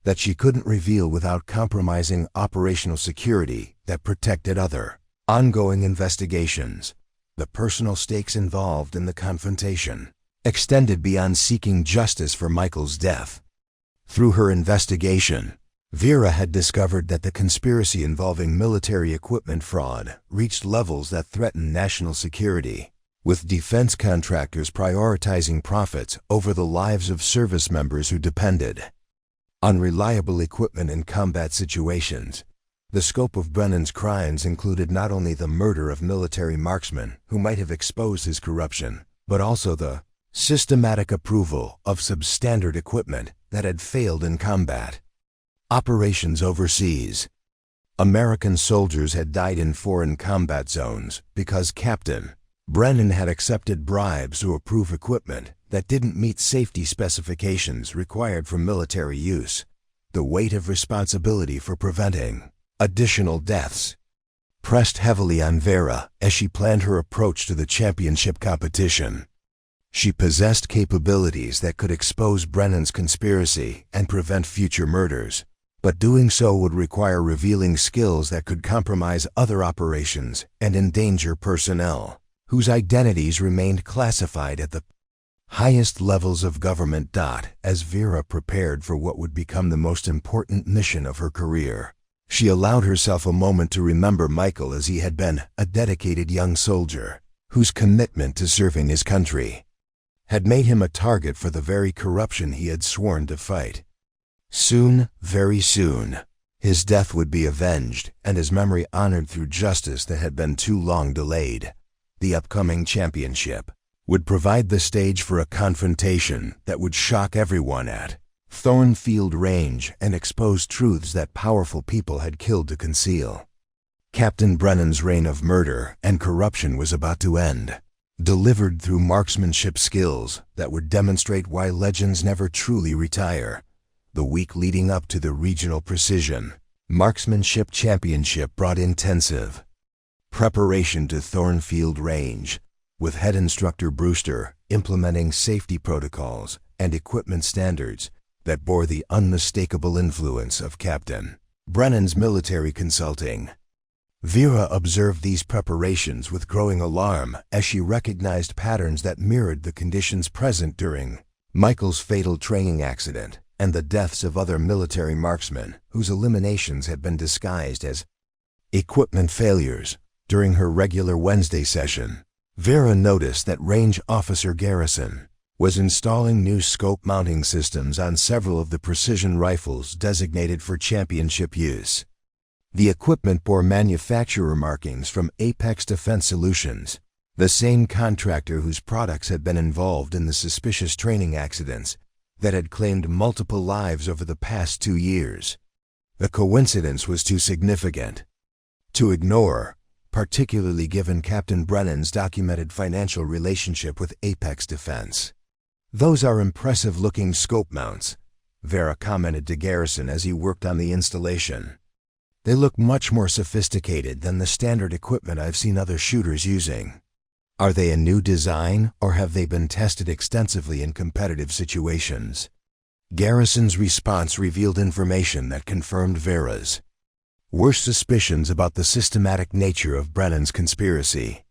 A: that she couldn't reveal without compromising operational security that protected other ongoing investigations. The personal stakes involved in the confrontation extended beyond seeking justice for Michael's death. Through her investigation, Vera had discovered that the conspiracy involving military equipment fraud reached levels that threatened national security, with defense contractors prioritizing profits over the lives of service members who depended on reliable equipment in combat situations. The scope of Brennan's crimes included not only the murder of military marksmen who might have exposed his corruption, but also the Systematic approval of substandard equipment that had failed in combat. Operations overseas. American soldiers had died in foreign combat zones because Captain Brennan had accepted bribes to approve equipment that didn't meet safety specifications required for military use. The weight of responsibility for preventing additional deaths pressed heavily on Vera as she planned her approach to the championship competition. She possessed capabilities that could expose Brennan's conspiracy and prevent future murders, but doing so would require revealing skills that could compromise other operations and endanger personnel whose identities remained classified at the highest levels of government. As Vera prepared for what would become the most important mission of her career, she allowed herself a moment to remember Michael as he had been a dedicated young soldier whose commitment to serving his country had made him a target for the very corruption he had sworn to fight. Soon, very soon, his death would be avenged and his memory honored through justice that had been too long delayed. The upcoming championship would provide the stage for a confrontation that would shock everyone at Thornfield Range and expose truths that powerful people had killed to conceal. Captain Brennan's reign of murder and corruption was about to end, delivered through marksmanship skills that would demonstrate why legends never truly retire. The week leading up to the regional precision marksmanship championship brought intensive preparation to Thornfield Range, with head instructor Brewster implementing safety protocols and equipment standards that bore the unmistakable influence of Captain Brennan's military consulting. Vera observed these preparations with growing alarm as she recognized patterns that mirrored the conditions present during Michael's fatal training accident and the deaths of other military marksmen whose eliminations had been disguised as equipment failures. During her regular Wednesday session, Vera noticed that Range Officer Garrison was installing new scope mounting systems on several of the precision rifles designated for championship use. The equipment bore manufacturer markings from Apex Defense Solutions, the same contractor whose products had been involved in the suspicious training accidents that had claimed multiple lives over the past 2 years. The coincidence was too significant to ignore, particularly given Captain Brennan's documented financial relationship with Apex Defense. "Those are impressive-looking scope mounts," Vera commented to Garrison as he worked on the installation. "They look much more sophisticated than the standard equipment I've seen other shooters using. Are they a new design, or have they been tested extensively in competitive situations?" Garrison's response revealed information that confirmed Vera's worst suspicions about the systematic nature of Brennan's conspiracy.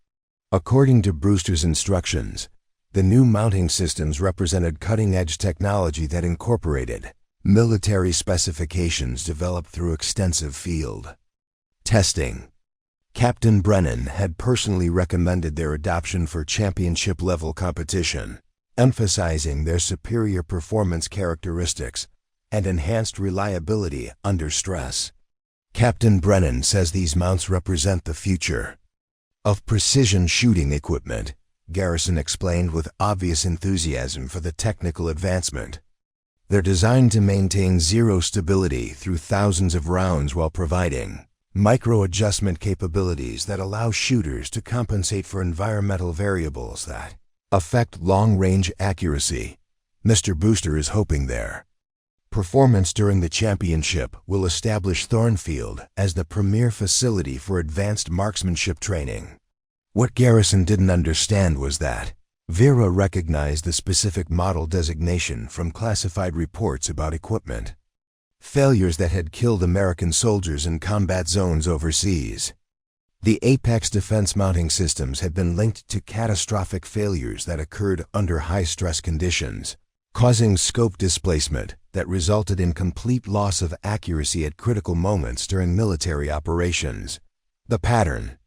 A: According to Brewster's instructions, the new mounting systems represented cutting-edge technology that incorporated military specifications developed through extensive field testing. Captain Brennan had personally recommended their adoption for championship-level competition, emphasizing their superior performance characteristics and enhanced reliability under stress. Captain Brennan says these mounts represent the future of precision shooting equipment, Garrison explained with obvious enthusiasm for the technical advancement. They're designed to maintain zero stability through thousands of rounds while providing micro-adjustment capabilities that allow shooters to compensate for environmental variables that affect long-range accuracy. Mr. Brewster is hoping their performance during the championship will establish Thornfield as the premier facility for advanced marksmanship training. What Garrison didn't understand was that Vera recognized the specific model designation from classified reports about equipment failures that had killed American soldiers in combat zones overseas. The Apex defense mounting systems had been linked to catastrophic failures that occurred under high-stress conditions, causing scope displacement that resulted in complete loss of accuracy at critical moments during military operations. The pattern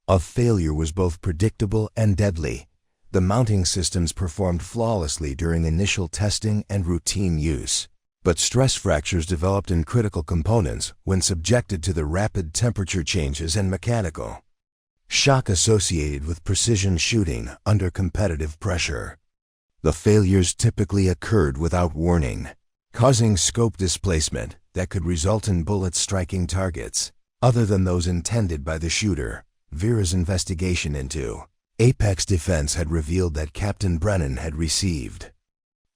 A: of failure was both predictable and deadly. The mounting systems performed flawlessly during initial testing and routine use, but stress fractures developed in critical components when subjected to the rapid temperature changes and mechanical shock associated with precision shooting under competitive pressure. The failures typically occurred without warning, causing scope displacement that could result in bullets striking targets other than those intended by the shooter. Vera's investigation into Apex Defense had revealed that Captain Brennan had received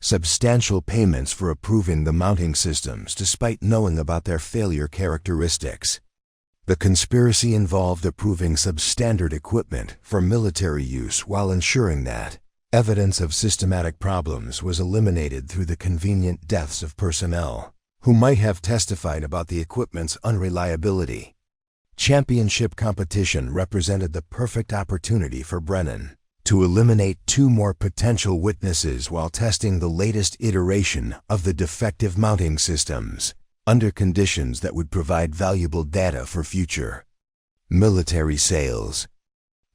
A: substantial payments for approving the mounting systems despite knowing about their failure characteristics. The conspiracy involved approving substandard equipment for military use while ensuring that evidence of systematic problems was eliminated through the convenient deaths of personnel who might have testified about the equipment's unreliability. Championship competition represented the perfect opportunity for Brennan to eliminate 2 more potential witnesses while testing the latest iteration of the defective mounting systems under conditions that would provide valuable data for future military sales.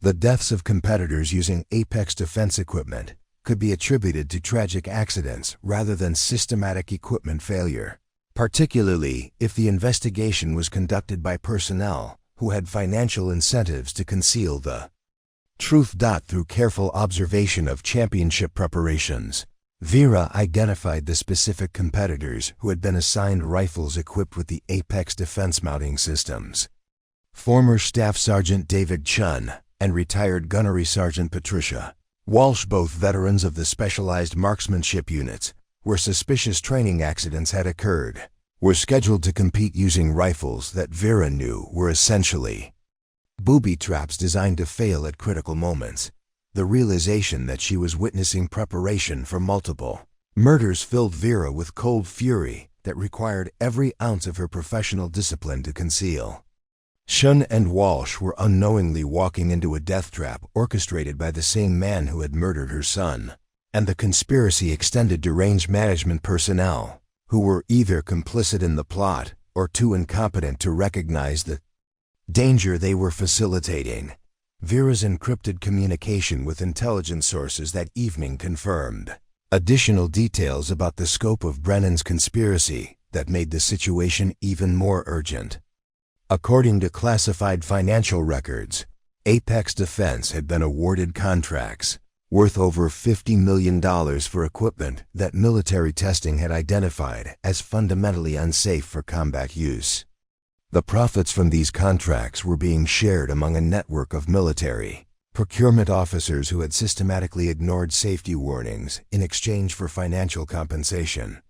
A: The deaths of competitors using Apex Defense equipment could be attributed to tragic accidents rather than systematic equipment failure, particularly if the investigation was conducted by personnel who had financial incentives to conceal the truth. Through careful observation of championship preparations, Vera identified the specific competitors who had been assigned rifles equipped with the Apex Defense mounting systems. Former Staff Sergeant David Chun and retired Gunnery Sergeant Patricia Walsh, both veterans of the specialized marksmanship units where suspicious training accidents had occurred, were scheduled to compete using rifles that Vera knew were essentially booby traps designed to fail at critical moments. The realization that she was witnessing preparation for multiple murders filled Vera with cold fury that required every ounce of her professional discipline to conceal. Shun and Walsh were unknowingly walking into a death trap orchestrated by the same man who had murdered her son, and the conspiracy extended to range management personnel who were either complicit in the plot or too incompetent to recognize the danger they were facilitating. Vera's encrypted communication with intelligence sources that evening confirmed additional details about the scope of Brennan's conspiracy that made the situation even more urgent. According to classified financial records, Apex Defense had been awarded contracts worth over $50 million for equipment that military testing had identified as fundamentally unsafe for combat use. The profits from these contracts were being shared among a network of military procurement officers who had systematically ignored safety warnings in exchange for financial compensation.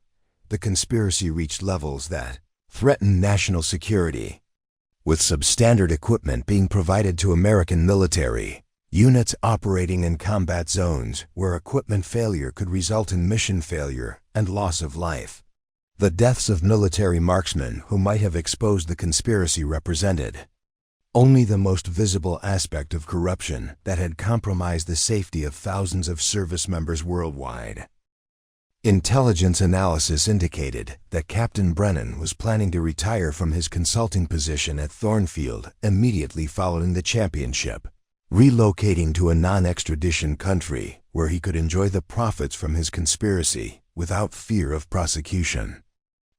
A: The conspiracy reached levels that threatened national security, with substandard equipment being provided to American military units operating in combat zones where equipment failure could result in mission failure and loss of life. The deaths of military marksmen who might have exposed the conspiracy represented only the most visible aspect of corruption that had compromised the safety of thousands of service members worldwide. Intelligence analysis indicated that Captain Brennan was planning to retire from his consulting position at Thornfield immediately following the championship, relocating to a non-extradition country where he could enjoy the profits from his conspiracy without fear of prosecution.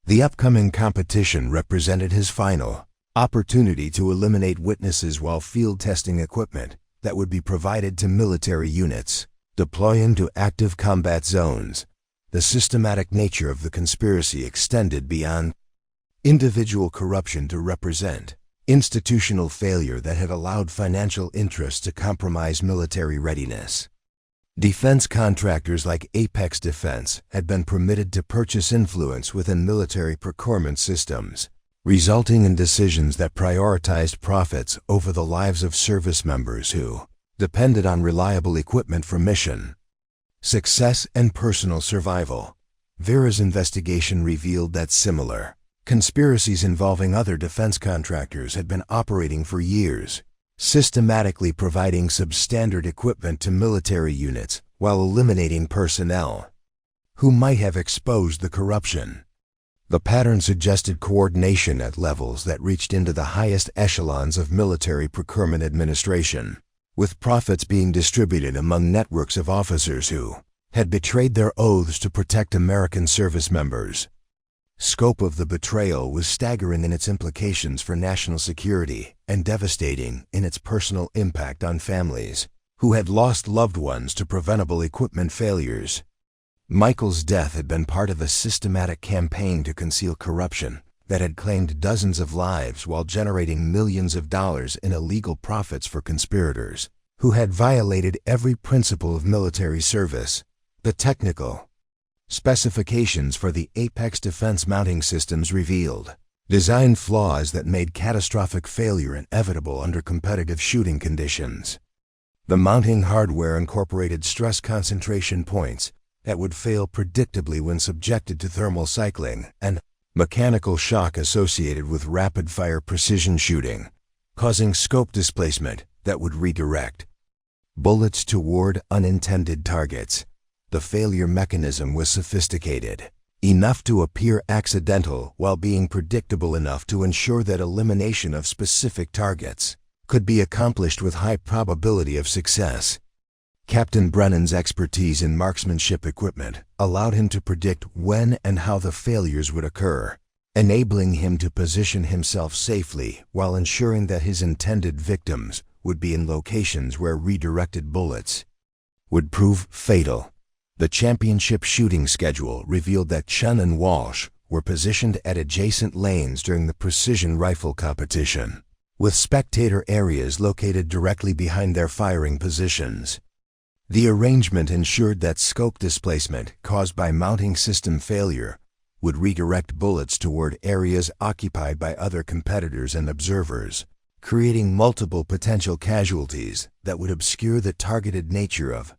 A: The upcoming competition represented his final opportunity to eliminate witnesses while field testing equipment that would be provided to military units deploying to active combat zones. The systematic nature of the conspiracy extended beyond individual corruption to represent institutional failure that had allowed financial interests to compromise military readiness. Defense contractors like Apex Defense had been permitted to purchase influence within military procurement systems, resulting in decisions that prioritized profits over the lives of service members who depended on reliable equipment for mission success and personal survival. Vera's investigation revealed that similar conspiracies involving other defense contractors had been operating for years, systematically providing substandard equipment to military units while eliminating personnel who might have exposed the corruption. The pattern suggested coordination at levels that reached into the highest echelons of military procurement administration, with profits being distributed among networks of officers who had betrayed their oaths to protect American service members. Scope of the betrayal was staggering in its implications for national security and devastating in its personal impact on families who had lost loved ones to preventable equipment failures. Michael's death had been part of a systematic campaign to conceal corruption that had claimed dozens of lives while generating millions of dollars in illegal profits for conspirators who had violated every principle of military service. The technical specifications for the Apex defense mounting systems revealed design flaws that made catastrophic failure inevitable under competitive shooting conditions. The mounting hardware incorporated stress concentration points that would fail predictably when subjected to thermal cycling and mechanical shock associated with rapid-fire precision shooting, causing scope displacement that would redirect bullets toward unintended targets. The failure mechanism was sophisticated, enough to appear accidental while being predictable enough to ensure that elimination of specific targets could be accomplished with high probability of success. Captain Brennan's expertise in marksmanship equipment allowed him to predict when and how the failures would occur, enabling him to position himself safely while ensuring that his intended victims would be in locations where redirected bullets would prove fatal. The championship shooting schedule revealed that Chen and Walsh were positioned at adjacent lanes during the precision rifle competition, with spectator areas located directly behind their firing positions. The arrangement ensured that scope displacement caused by mounting system failure would redirect bullets toward areas occupied by other competitors and observers, creating multiple potential casualties that would obscure the targeted nature of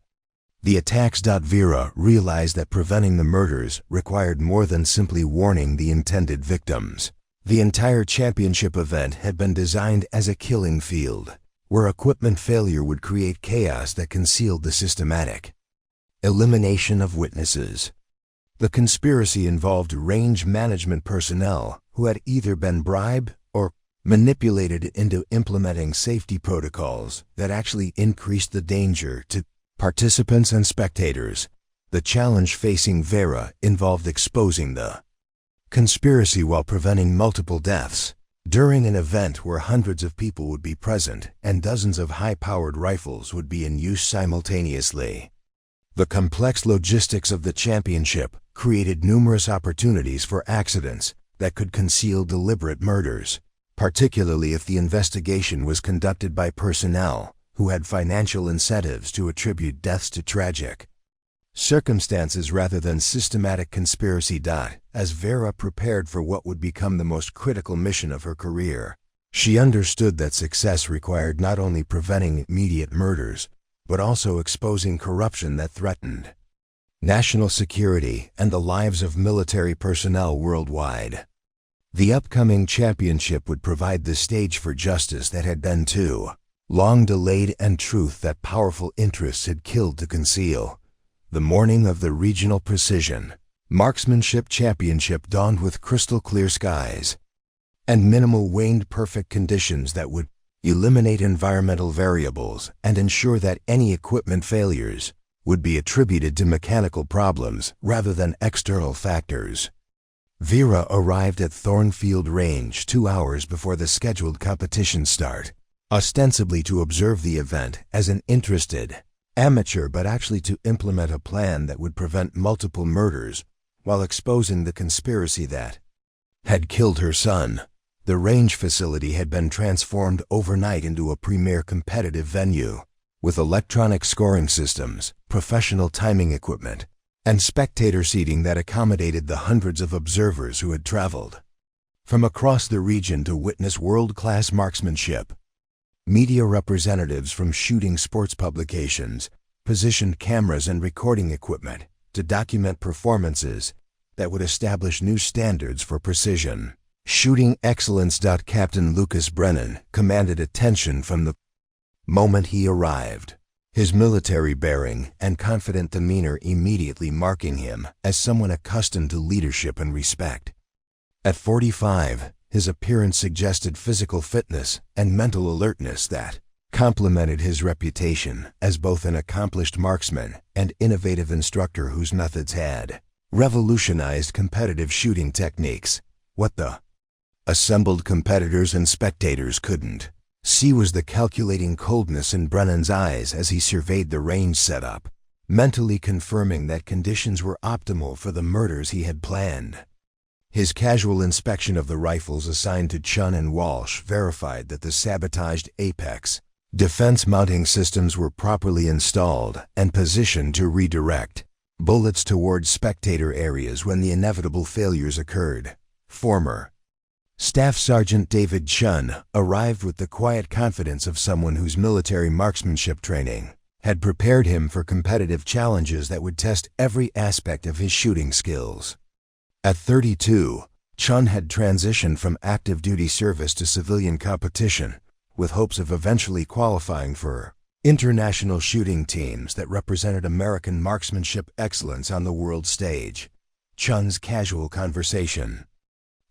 A: the attacks. Vera realized that preventing the murders required more than simply warning the intended victims. The entire championship event had been designed as a killing field, where equipment failure would create chaos that concealed the systematic elimination of witnesses. The conspiracy involved range management personnel who had either been bribed or manipulated into implementing safety protocols that actually increased the danger to participants and spectators. The challenge facing Vera involved exposing the conspiracy while preventing multiple deaths. During an event where hundreds of people would be present and dozens of high-powered rifles would be in use simultaneously, the complex logistics of the championship created numerous opportunities for accidents that could conceal deliberate murders, particularly if the investigation was conducted by personnel who had financial incentives to attribute deaths to tragic circumstances rather than systematic conspiracy. As Vera prepared for what would become the most critical mission of her career, she understood that success required not only preventing immediate murders, but also exposing corruption that threatened national security and the lives of military personnel worldwide. The upcoming championship would provide the stage for justice that had been too long delayed and truth that powerful interests had killed to conceal. The morning of the regional precision marksmanship championship dawned with crystal clear skies and minimal waned perfect conditions that would eliminate environmental variables and ensure that any equipment failures would be attributed to mechanical problems rather than external factors. Vera arrived at Thornfield Range 2 hours before the scheduled competition start, ostensibly to observe the event as an interested amateur, but actually to implement a plan that would prevent multiple murders while exposing the conspiracy that had killed her son. The range facility had been transformed overnight into a premier competitive venue, with electronic scoring systems, professional timing equipment, and spectator seating that accommodated the hundreds of observers who had traveled from across the region to witness world-class marksmanship. Media representatives from shooting sports publications positioned cameras and recording equipment to document performances that would establish new standards for precision shooting excellence. Captain Lucas Brennan commanded attention from the moment he arrived, his military bearing and confident demeanor immediately marking him as someone accustomed to leadership and respect. At 45, his appearance suggested physical fitness and mental alertness that complemented his reputation as both an accomplished marksman and innovative instructor whose methods had revolutionized competitive shooting techniques. What the assembled competitors and spectators couldn't see was the calculating coldness in Brennan's eyes as he surveyed the range setup. mentally confirming that conditions were optimal for the murders he had planned. His casual inspection of the rifles assigned to Chun and Walsh verified that the sabotaged Apex defense mounting systems were properly installed and positioned to redirect bullets towards spectator areas when the inevitable failures occurred. Former Staff Sergeant David Chun arrived with the quiet confidence of someone whose military marksmanship training had prepared him for competitive challenges that would test every aspect of his shooting skills. At 32, Chun had transitioned from active duty service to civilian competition, with hopes of eventually qualifying for international shooting teams that represented American marksmanship excellence on the world stage. Chun's casual conversation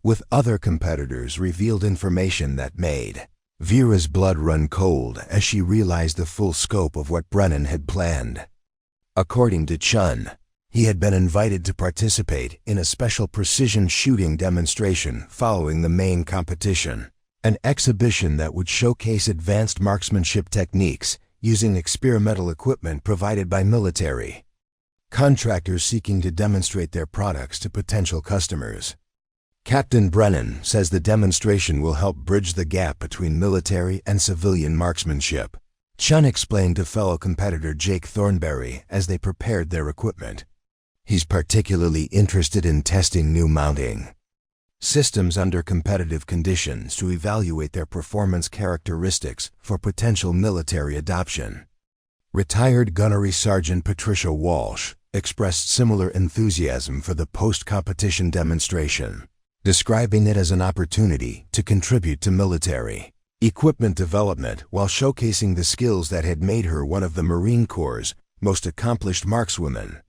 A: with other competitors revealed information that made Vera's blood run cold as she realized the full scope of what Brennan had planned. According to Chun, he had been invited to participate in a special precision shooting demonstration following the main competition, an exhibition that would showcase advanced marksmanship techniques using experimental equipment provided by military contractors seeking to demonstrate their products to potential customers. Captain Brennan says the demonstration will help bridge the gap between military and civilian marksmanship, Chun explained to fellow competitor Jake Thornberry as they prepared their equipment. He's particularly interested in testing new mounting systems under competitive conditions to evaluate their performance characteristics for potential military adoption. Retired Gunnery Sergeant Patricia Walsh expressed similar enthusiasm for the post-competition demonstration, describing it as an opportunity to contribute to military equipment development while showcasing the skills that had made her one of the Marine Corps' most accomplished markswomen.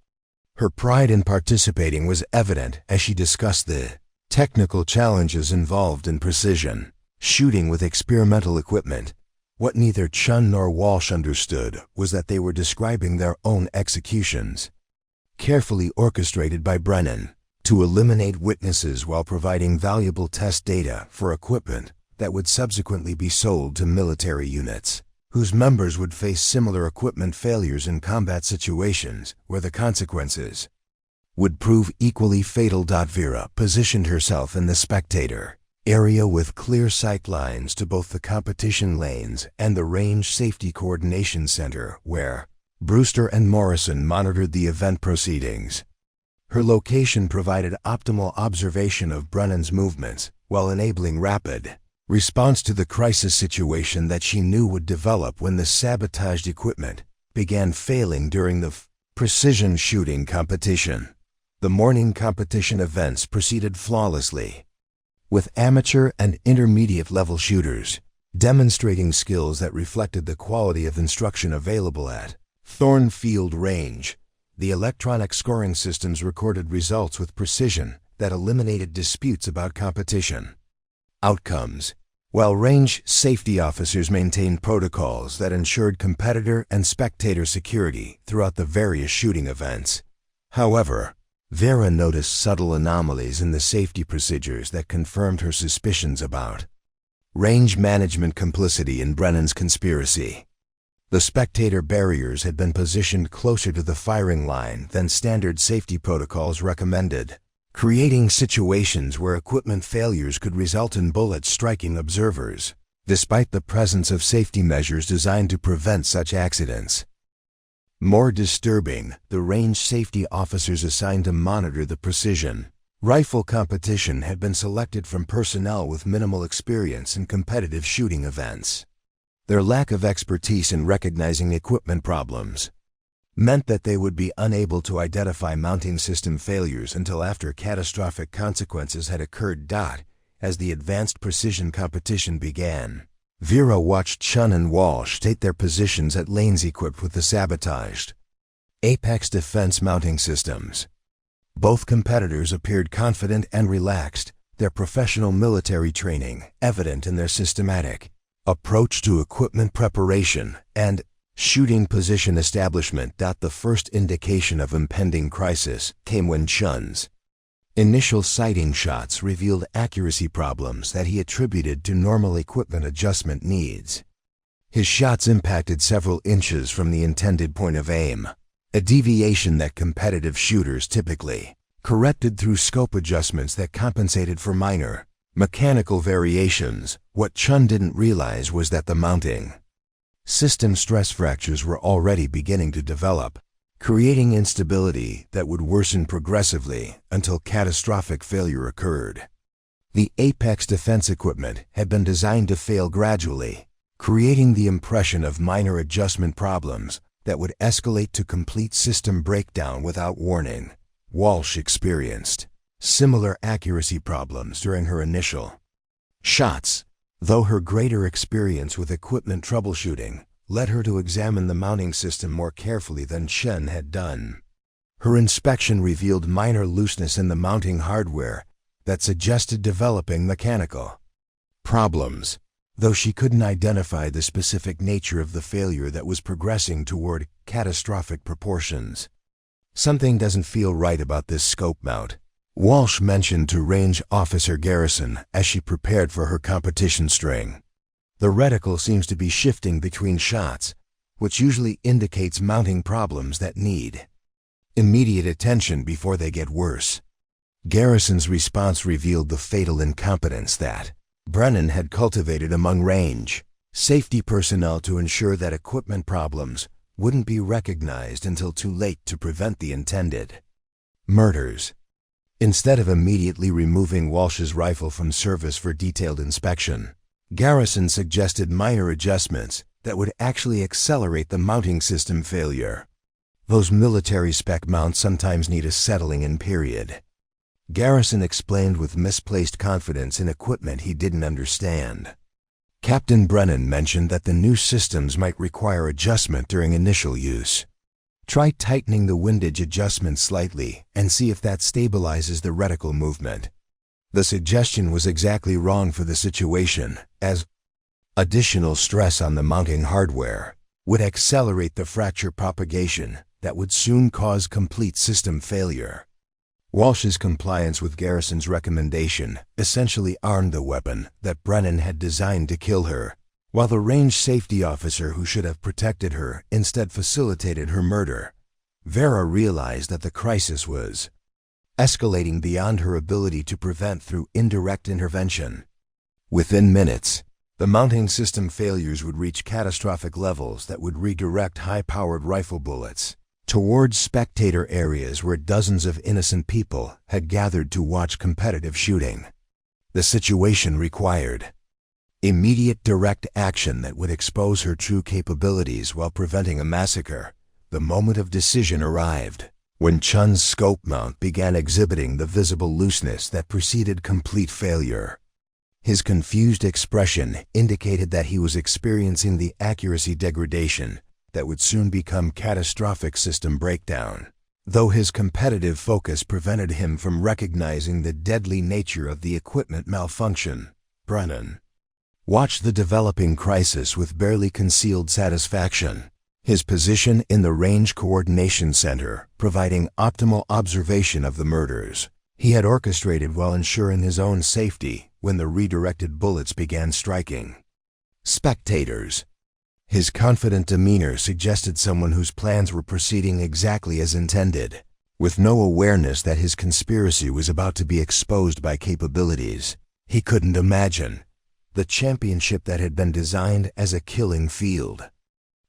A: Her pride in participating was evident as she discussed the technical challenges involved in precision shooting with experimental equipment. What neither Chun nor Walsh understood was that they were describing their own executions, carefully orchestrated by Brennan to eliminate witnesses while providing valuable test data for equipment that would subsequently be sold to military units, whose members would face similar equipment failures in combat situations where the consequences would prove equally fatal. Vera positioned herself in the spectator area with clear sight lines to both the competition lanes and the Range Safety Coordination Center where Brewster and Morrison monitored the event proceedings. Her location provided optimal observation of Brennan's movements while enabling rapid response to the crisis situation that she knew would develop when the sabotaged equipment began failing during the precision shooting competition. The morning competition events proceeded flawlessly, with amateur and intermediate level shooters demonstrating skills that reflected the quality of instruction available at Thornfield Range. The electronic scoring systems recorded results with precision that eliminated disputes about competition outcomes, while range safety officers maintained protocols that ensured competitor and spectator security throughout the various shooting events. However, Vera noticed subtle anomalies in the safety procedures that confirmed her suspicions about range management complicity in Brennan's conspiracy. The spectator barriers had been positioned closer to the firing line than standard safety protocols recommended, creating situations where equipment failures could result in bullets striking observers, despite the presence of safety measures designed to prevent such accidents. More disturbing, the range safety officers assigned to monitor the precision rifle competition had been selected from personnel with minimal experience in competitive shooting events. Their lack of expertise in recognizing equipment problems meant that they would be unable to identify mounting system failures until after catastrophic consequences had occurred. As the advanced precision competition began, Vera watched Chun and Walsh take their positions at lanes equipped with the sabotaged Apex defense mounting systems. Both competitors appeared confident and relaxed, their professional military training evident in their systematic approach to equipment preparation and shooting position establishment. The first indication of impending crisis came when Chun's initial sighting shots revealed accuracy problems that he attributed to normal equipment adjustment needs. His shots impacted several inches from the intended point of aim, a deviation that competitive shooters typically corrected through scope adjustments that compensated for minor mechanical variations. What Chun didn't realize was that the mounting system stress fractures were already beginning to develop, creating instability that would worsen progressively until catastrophic failure occurred. The Apex defense equipment had been designed to fail gradually, creating the impression of minor adjustment problems that would escalate to complete system breakdown without warning. Walsh experienced similar accuracy problems during her initial shots, though her greater experience with equipment troubleshooting led her to examine the mounting system more carefully than Chen had done. Her inspection revealed minor looseness in the mounting hardware that suggested developing mechanical problems, though she couldn't identify the specific nature of the failure that was progressing toward catastrophic proportions. "Something doesn't feel right about this scope mount," Walsh mentioned to Range Officer Garrison as she prepared for her competition string. "The reticle seems to be shifting between shots, which usually indicates mounting problems that need immediate attention before they get worse." Garrison's response revealed the fatal incompetence that Brennan had cultivated among range safety personnel to ensure that equipment problems wouldn't be recognized until too late to prevent the intended murders. Instead of immediately removing Walsh's rifle from service for detailed inspection, Garrison suggested minor adjustments that would actually accelerate the mounting system failure. "Those military spec mounts sometimes need a settling-in period," Garrison explained with misplaced confidence in equipment he didn't understand. Captain Brennan mentioned that the new systems might require adjustment during initial use. "Try tightening the windage adjustment slightly and see if that stabilizes the reticle movement." The suggestion was exactly wrong for the situation, as additional stress on the mounting hardware would accelerate the fracture propagation that would soon cause complete system failure. Walsh's compliance with Garrison's recommendation essentially armed the weapon that Brennan had designed to kill her, while the range safety officer who should have protected her instead facilitated her murder. Vera realized that the crisis was escalating beyond her ability to prevent through indirect intervention. Within minutes, the mounting system failures would reach catastrophic levels that would redirect high-powered rifle bullets towards spectator areas where dozens of innocent people had gathered to watch competitive shooting. The situation required immediate direct action that would expose her true capabilities while preventing a massacre. The moment of decision arrived, when Chun's scope mount began exhibiting the visible looseness that preceded complete failure. His confused expression indicated that he was experiencing the accuracy degradation that would soon become catastrophic system breakdown. Though his competitive focus prevented him from recognizing the deadly nature of the equipment malfunction, Brennan watched the developing crisis with barely concealed satisfaction. His position in the Range Coordination Center, providing optimal observation of the murders he had orchestrated while ensuring his own safety when the redirected bullets began striking spectators. His confident demeanor suggested someone whose plans were proceeding exactly as intended, with no awareness that his conspiracy was about to be exposed by capabilities he couldn't imagine. The championship that had been designed as a killing field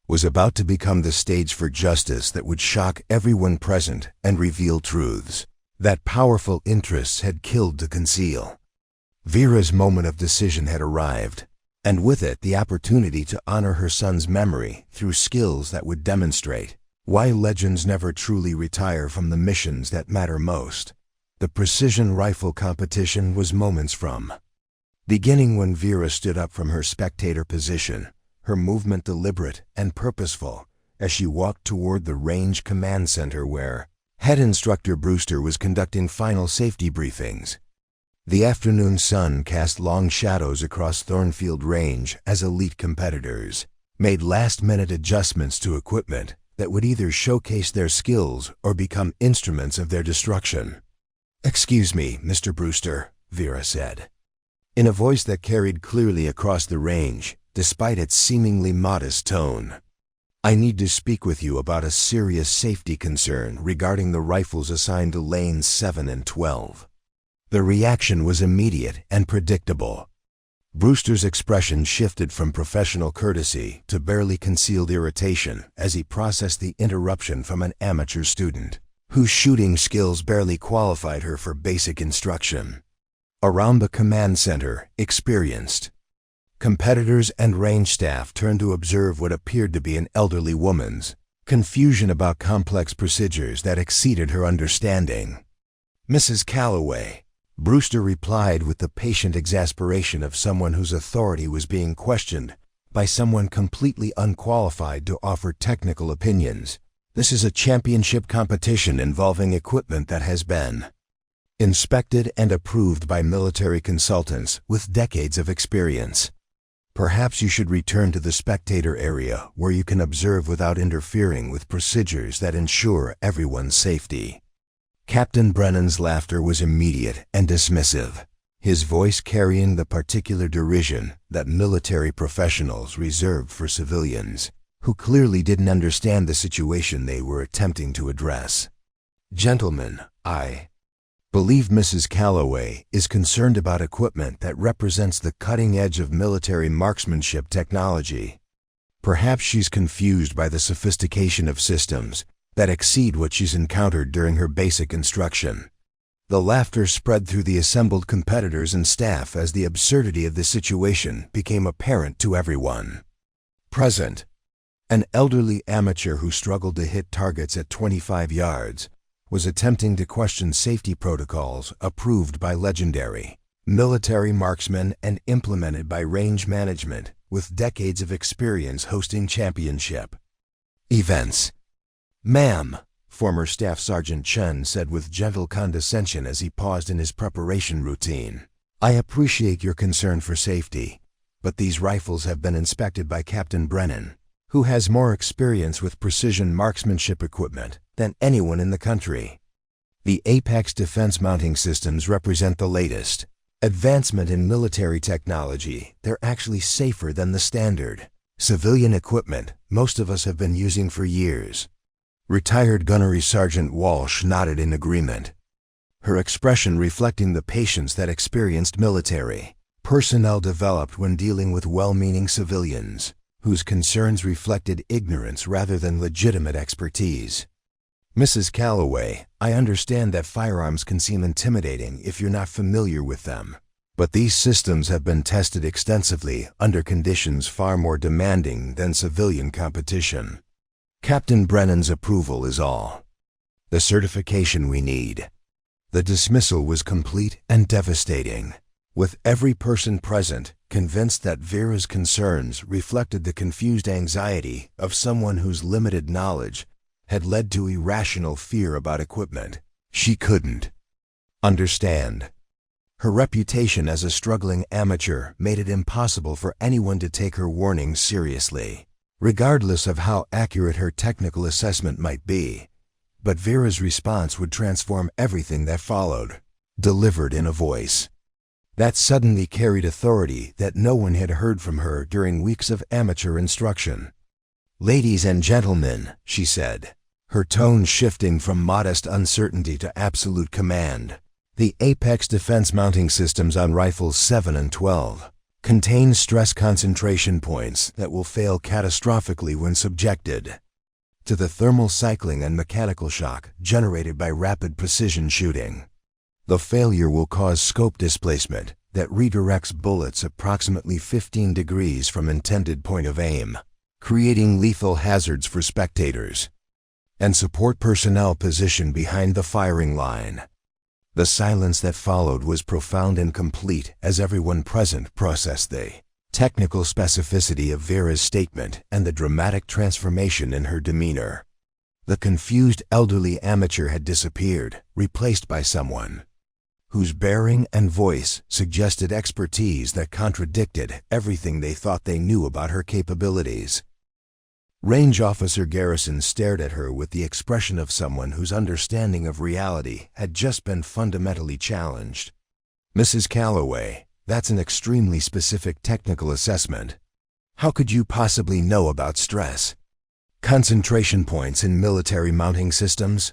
A: was about to become the stage for justice that would shock everyone present and reveal truths that powerful interests had killed to conceal. Vera's moment of decision had arrived, and with it the opportunity to honor her son's memory through skills that would demonstrate why legends never truly retire from the missions that matter most. The precision rifle competition was moments from beginning. When Vera stood up from her spectator position, her movement deliberate and purposeful as she walked toward the Range Command Center where Head Instructor Brewster was conducting final safety briefings. The afternoon sun cast long shadows across Thornfield Range as elite competitors made last-minute adjustments to equipment that would either showcase their skills or become instruments of their destruction. "Excuse me, Mr. Brewster," Vera said, in a voice that carried clearly across the range, despite its seemingly modest tone. I need to speak with you about a serious safety concern regarding the rifles assigned to lanes 7 and 12. The reaction was immediate and predictable. Brewster's expression shifted from professional courtesy to barely concealed irritation as he processed the interruption from an amateur student, whose shooting skills barely qualified her for basic instruction. Around the command center, experienced competitors and range staff turned to observe what appeared to be an elderly woman's confusion about complex procedures that exceeded her understanding. "Mrs. Calloway," Brewster replied with the patient exasperation of someone whose authority was being questioned by someone completely unqualified to offer technical opinions. "This is a championship competition involving equipment that has been inspected and approved by military consultants with decades of experience. Perhaps you should return to the spectator area where you can observe without interfering with procedures that ensure everyone's safety." Captain Brennan's laughter was immediate and dismissive, his voice carrying the particular derision that military professionals reserved for civilians, who clearly didn't understand the situation they were attempting to address. "Gentlemen, I believe Mrs. Calloway is concerned about equipment that represents the cutting edge of military marksmanship technology. Perhaps she's confused by the sophistication of systems that exceed what she's encountered during her basic instruction." The laughter spread through the assembled competitors and staff as the absurdity of the situation became apparent to everyone present. An elderly amateur who struggled to hit targets at 25 yards was attempting to question safety protocols approved by legendary military marksmen and implemented by range management with decades of experience hosting championship events. "Ma'am," former Staff Sergeant Chen said with gentle condescension as he paused in his preparation routine, "I appreciate your concern for safety, but these rifles have been inspected by Captain Brennan, who has more experience with precision marksmanship equipment than anyone in the country. The Apex defense mounting systems represent the latest advancement in military technology. They're actually safer than the standard civilian equipment most of us have been using for years." Retired Gunnery Sergeant Walsh nodded in agreement, her expression reflecting the patience that experienced military personnel developed when dealing with well-meaning civilians, whose concerns reflected ignorance rather than legitimate expertise. "Mrs. Calloway, I understand that firearms can seem intimidating if you're not familiar with them, but these systems have been tested extensively under conditions far more demanding than civilian competition. Captain Brennan's approval is all the certification we need." The dismissal was complete and devastating, with every person present convinced that Vera's concerns reflected the confused anxiety of someone whose limited knowledge had led to irrational fear about equipment she couldn't understand. Her reputation as a struggling amateur made it impossible for anyone to take her warnings seriously, regardless of how accurate her technical assessment might be. But Vera's response would transform everything that followed, delivered in a voice that suddenly carried authority that no one had heard from her during weeks of amateur instruction. "Ladies and gentlemen," she said, her tone shifting from modest uncertainty to absolute command, "the Apex defense mounting systems on rifles 7 and 12 contain stress concentration points that will fail catastrophically when subjected to the thermal cycling and mechanical shock generated by rapid precision shooting. The failure will cause scope displacement that redirects bullets approximately 15 degrees from intended point of aim, creating lethal hazards for spectators and support personnel positioned behind the firing line." The silence that followed was profound and complete as everyone present processed the technical specificity of Vera's statement and the dramatic transformation in her demeanor. The confused elderly amateur had disappeared, replaced by someone whose bearing and voice suggested expertise that contradicted everything they thought they knew about her capabilities. Range Officer Garrison stared at her with the expression of someone whose understanding of reality had just been fundamentally challenged. "Mrs. Calloway, that's an extremely specific technical assessment. How could you possibly know about stress Concentration points in military mounting systems?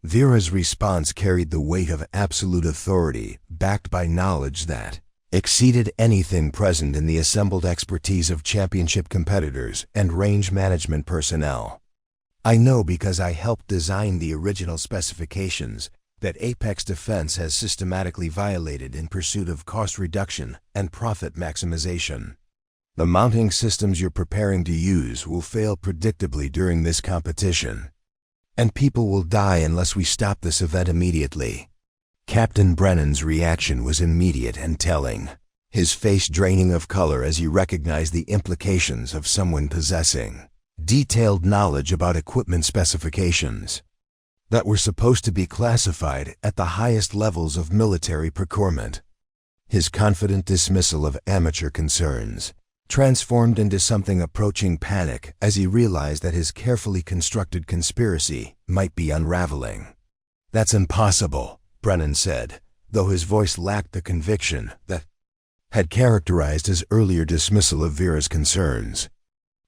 A: Vera's response carried the weight of absolute authority, backed by knowledge that exceeded anything present in the assembled expertise of championship competitors and range management personnel. I know because I helped design the original specifications that Apex Defense has systematically violated in pursuit of cost reduction and profit maximization. The mounting systems you're preparing to use will fail predictably during this competition, and people will die unless we stop this event immediately. Captain Brennan's reaction was immediate and telling, his face draining of color as he recognized the implications of someone possessing detailed knowledge about equipment specifications that were supposed to be classified at the highest levels of military procurement. His confident dismissal of amateur concerns transformed into something approaching panic as he realized that his carefully constructed conspiracy might be unraveling. "That's impossible," Brennan said, though his voice lacked the conviction that had characterized his earlier dismissal of Vera's concerns.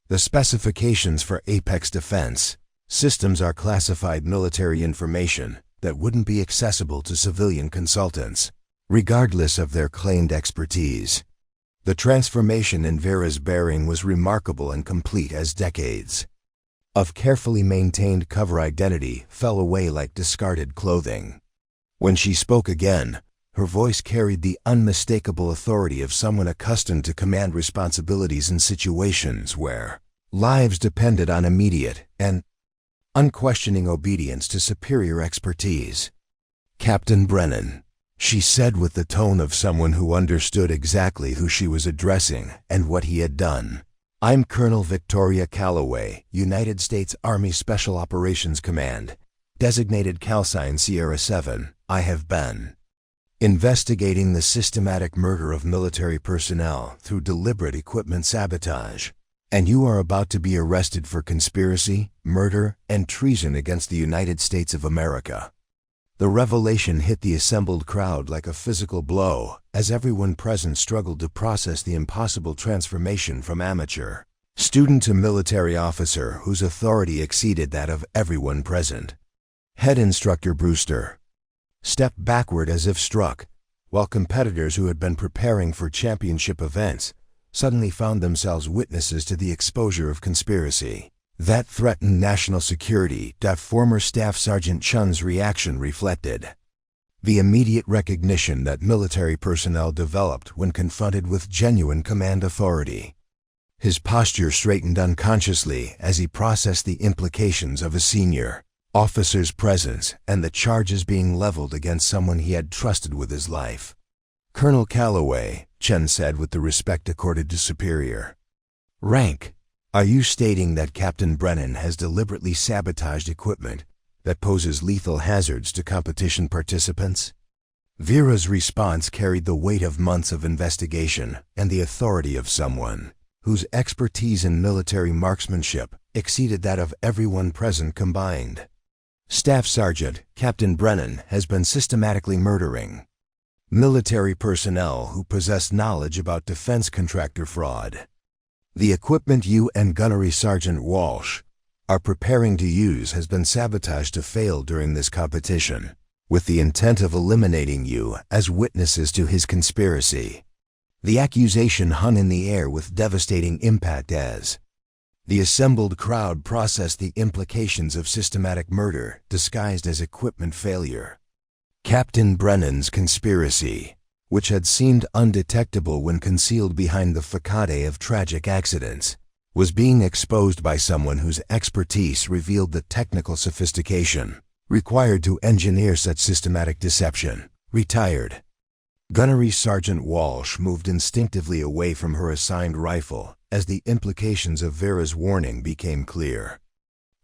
A: The specifications for Apex Defense systems are classified military information that wouldn't be accessible to civilian consultants, regardless of their claimed expertise. The transformation in Vera's bearing was remarkable and complete as decades of carefully maintained cover identity fell away like discarded clothing. When she spoke again, her voice carried the unmistakable authority of someone accustomed to command responsibilities in situations where lives depended on immediate and unquestioning obedience to superior expertise. "Captain Brennan," she said with the tone of someone who understood exactly who she was addressing and what he had done. "I'm Colonel Vera Calloway, United States Army Special Operations Command, designated CalSign Sierra 7. I have been investigating the systematic murder of military personnel through deliberate equipment sabotage, and you are about to be arrested for conspiracy, murder, and treason against the United States of America." The revelation hit the assembled crowd like a physical blow as everyone present struggled to process the impossible transformation from amateur student to military officer whose authority exceeded that of everyone present. Head Instructor Brewster stepped backward as if struck, while competitors who had been preparing for championship events suddenly found themselves witnesses to the exposure of conspiracy that threatened national security. Former Staff Sergeant Chun's reaction reflected the immediate recognition that military personnel developed when confronted with genuine command authority. His posture straightened unconsciously as he processed the implications of a senior officer's presence and the charges being leveled against someone he had trusted with his life. "Colonel Calloway," Chen said with the respect accorded to superior rank, "are you stating that Captain Brennan has deliberately sabotaged equipment that poses lethal hazards to competition participants?" Vera's response carried the weight of months of investigation and the authority of someone whose expertise in military marksmanship exceeded that of everyone present combined. "Staff Sergeant Captain Brennan has been systematically murdering military personnel who possess knowledge about defense contractor fraud. The equipment you and Gunnery Sergeant Walsh are preparing to use has been sabotaged to fail during this competition, with the intent of eliminating you as witnesses to his conspiracy." The accusation hung in the air with devastating impact as the assembled crowd processed the implications of systematic murder disguised as equipment failure. Captain Brennan's conspiracy, which had seemed undetectable when concealed behind the facade of tragic accidents, was being exposed by someone whose expertise revealed the technical sophistication required to engineer such systematic deception. Retired Gunnery Sergeant Walsh moved instinctively away from her assigned rifle as the implications of Vera's warning became clear.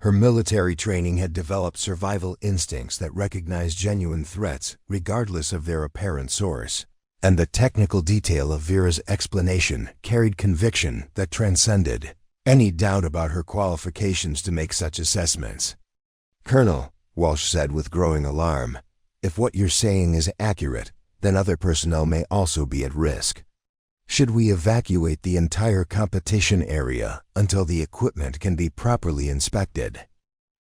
A: Her military training had developed survival instincts that recognized genuine threats regardless of their apparent source, and the technical detail of Vera's explanation carried conviction that transcended any doubt about her qualifications to make such assessments. "Colonel," Walsh said with growing alarm, "if what you're saying is accurate, then other personnel may also be at risk." Should we evacuate the entire competition area until the equipment can be properly inspected?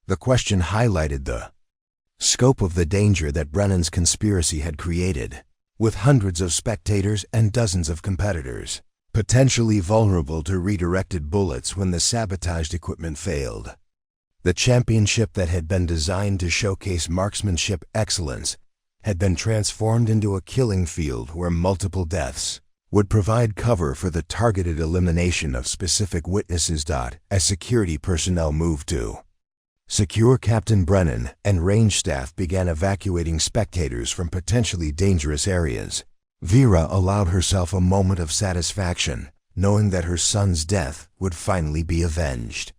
A: The question highlighted the scope of the danger that Brennan's conspiracy had created, with hundreds of spectators and dozens of competitors, potentially vulnerable to redirected bullets when the sabotaged equipment failed. The championship that had been designed to showcase marksmanship excellence had been transformed into a killing field where multiple deaths would provide cover for the targeted elimination of specific witnesses. As security personnel moved to secure Captain Brennan and range staff began evacuating spectators from potentially dangerous areas, Vera allowed herself a moment of satisfaction, knowing that her son's death would finally be avenged.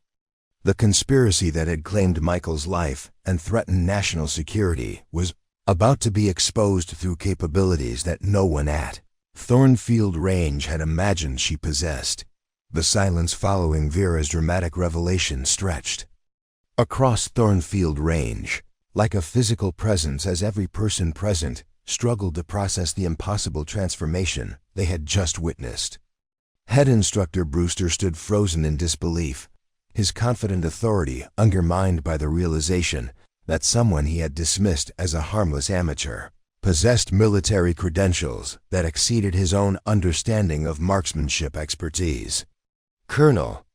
A: The conspiracy that had claimed Michael's life and threatened national security was about to be exposed through capabilities that no one at Thornfield Range had imagined she possessed. The silence following Vera's dramatic revelation stretched across Thornfield Range, like a physical presence, as every person present struggled to process the impossible transformation they had just witnessed. Head Instructor Brewster stood frozen in disbelief, his confident authority undermined by the realization that someone he had dismissed as a harmless amateur possessed military credentials that exceeded his own understanding of marksmanship expertise. "Colonel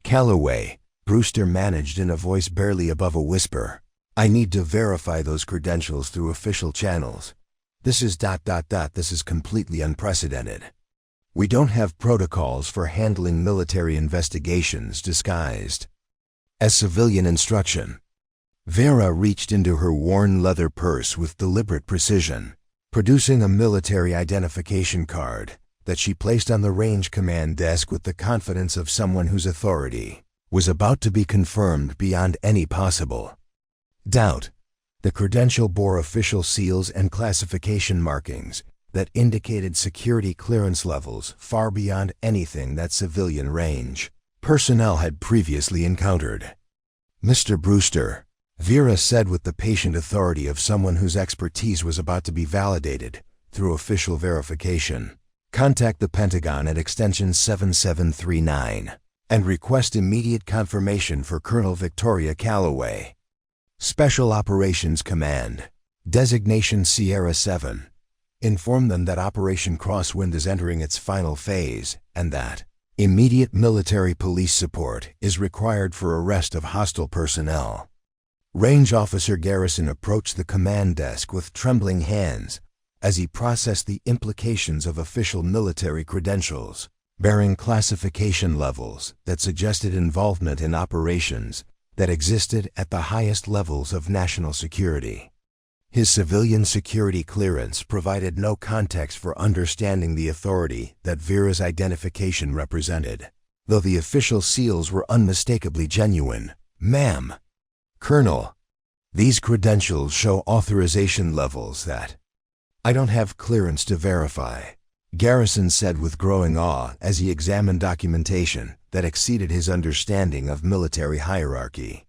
A: Calloway," Brewster managed in a voice barely above a whisper, "I need to verify those credentials through official channels. This is ... This is completely unprecedented. We don't have protocols for handling military investigations disguised as civilian instruction." Vera reached into her worn leather purse with deliberate precision, producing a military identification card that she placed on the range command desk with the confidence of someone whose authority was about to be confirmed beyond any possible doubt. The credential bore official seals and classification markings that indicated security clearance levels far beyond anything that civilian range personnel had previously encountered. "Mr. Brewster," Vera said with the patient authority of someone whose expertise was about to be validated through official verification, "contact the Pentagon at extension 7739 and request immediate confirmation for Colonel Victoria Calloway. Special Operations Command, designation Sierra 7. Inform them that Operation Crosswind is entering its final phase and that immediate military police support is required for arrest of hostile personnel." Range Officer Garrison approached the command desk with trembling hands as he processed the implications of official military credentials, bearing classification levels that suggested involvement in operations that existed at the highest levels of national security. His civilian security clearance provided no context for understanding the authority that Vera's identification represented, though the official seals were unmistakably genuine. "Ma'am, Colonel, these credentials show authorization levels that I don't have clearance to verify," Garrison said with growing awe as he examined documentation that exceeded his understanding of military hierarchy.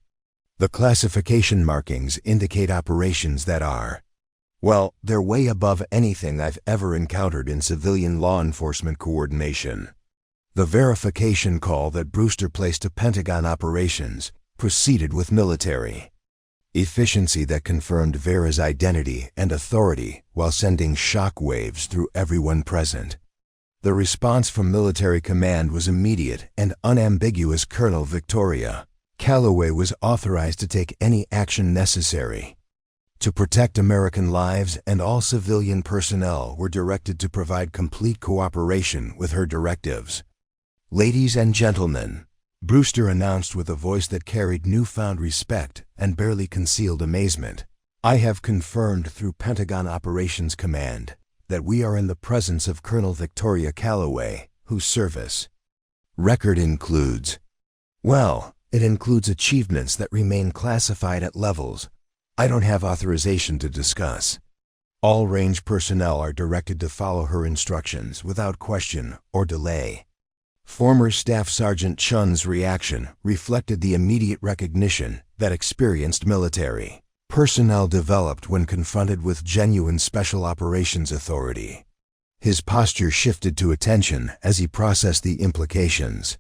A: "The classification markings indicate operations that are, well, they're way above anything I've ever encountered in civilian law enforcement coordination." The verification call that Brewster placed to Pentagon operations proceeded with military efficiency that confirmed Vera's identity and authority while sending shock waves through everyone present. The response from military command was immediate and unambiguous. Colonel Victoria Calloway was authorized to take any action necessary to protect American lives, and all civilian personnel were directed to provide complete cooperation with her directives. "Ladies and gentlemen," Brewster announced with a voice that carried newfound respect and barely concealed amazement, "I have confirmed through Pentagon Operations Command that we are in the presence of Colonel Victoria Calloway, whose service record includes, well, it includes achievements that remain classified at levels I don't have authorization to discuss. All range personnel are directed to follow her instructions without question or delay." Former Staff Sergeant Chun's reaction reflected the immediate recognition that experienced military personnel developed when confronted with genuine special operations authority. His posture shifted to attention as he processed the implications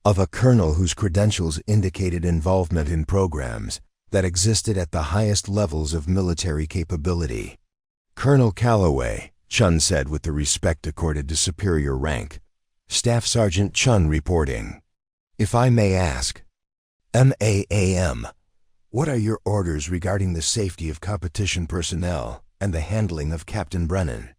A: of a colonel whose credentials indicated involvement in programs that existed at the highest levels of military capability. "Colonel Calloway," Chun said with the respect accorded to superior rank. "Staff Sergeant Chun reporting. If I may ask, MAAM, what are your orders regarding the safety of competition personnel and the handling of Captain Brennan?"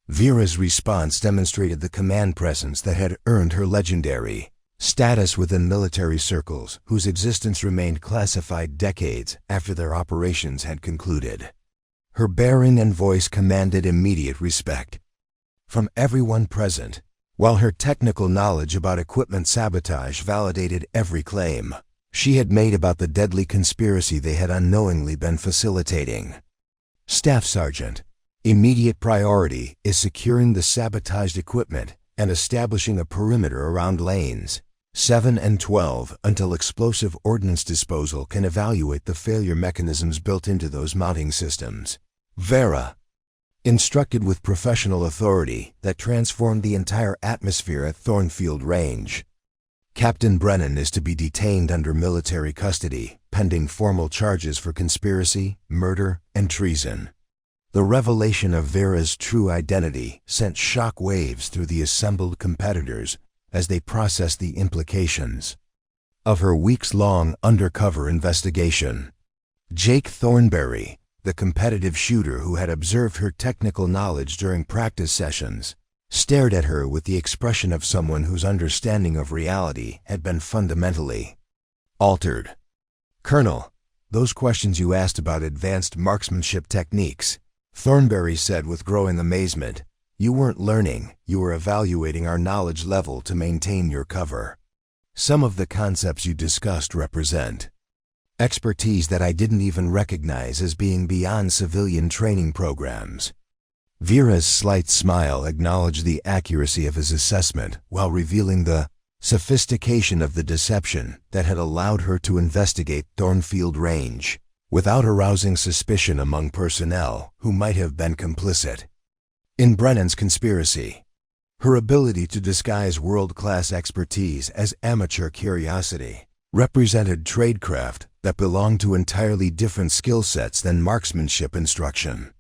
A: Vera's response demonstrated the command presence that had earned her legendary status within military circles whose existence remained classified decades after their operations had concluded. Her bearing and voice commanded immediate respect from everyone present, while her technical knowledge about equipment sabotage validated every claim she had made about the deadly conspiracy they had unknowingly been facilitating. "Staff Sergeant, immediate priority is securing the sabotaged equipment and establishing a perimeter around lanes 7 and 12 until explosive ordnance disposal can evaluate the failure mechanisms built into those mounting systems," Vera instructed with professional authority that transformed the entire atmosphere at Thornfield Range. "Captain Brennan is to be detained under military custody, pending formal charges for conspiracy, murder, and treason." The revelation of Vera's true identity sent shock waves through the assembled competitors as they processed the implications of her weeks-long undercover investigation. Jake Thornberry, the competitive shooter who had observed her technical knowledge during practice sessions, stared at her with the expression of someone whose understanding of reality had been fundamentally altered. "Colonel, those questions you asked about advanced marksmanship techniques," Thornberry said with growing amazement, "you weren't learning, you were evaluating our knowledge level to maintain your cover. Some of the concepts you discussed represent expertise that I didn't even recognize as being beyond civilian training programs." Vera's slight smile acknowledged the accuracy of his assessment while revealing the sophistication of the deception that had allowed her to investigate Thornfield Range without arousing suspicion among personnel who might have been complicit in Brennan's conspiracy. Her ability to disguise world-class expertise as amateur curiosity represented tradecraft that belonged to entirely different skill sets than marksmanship instruction.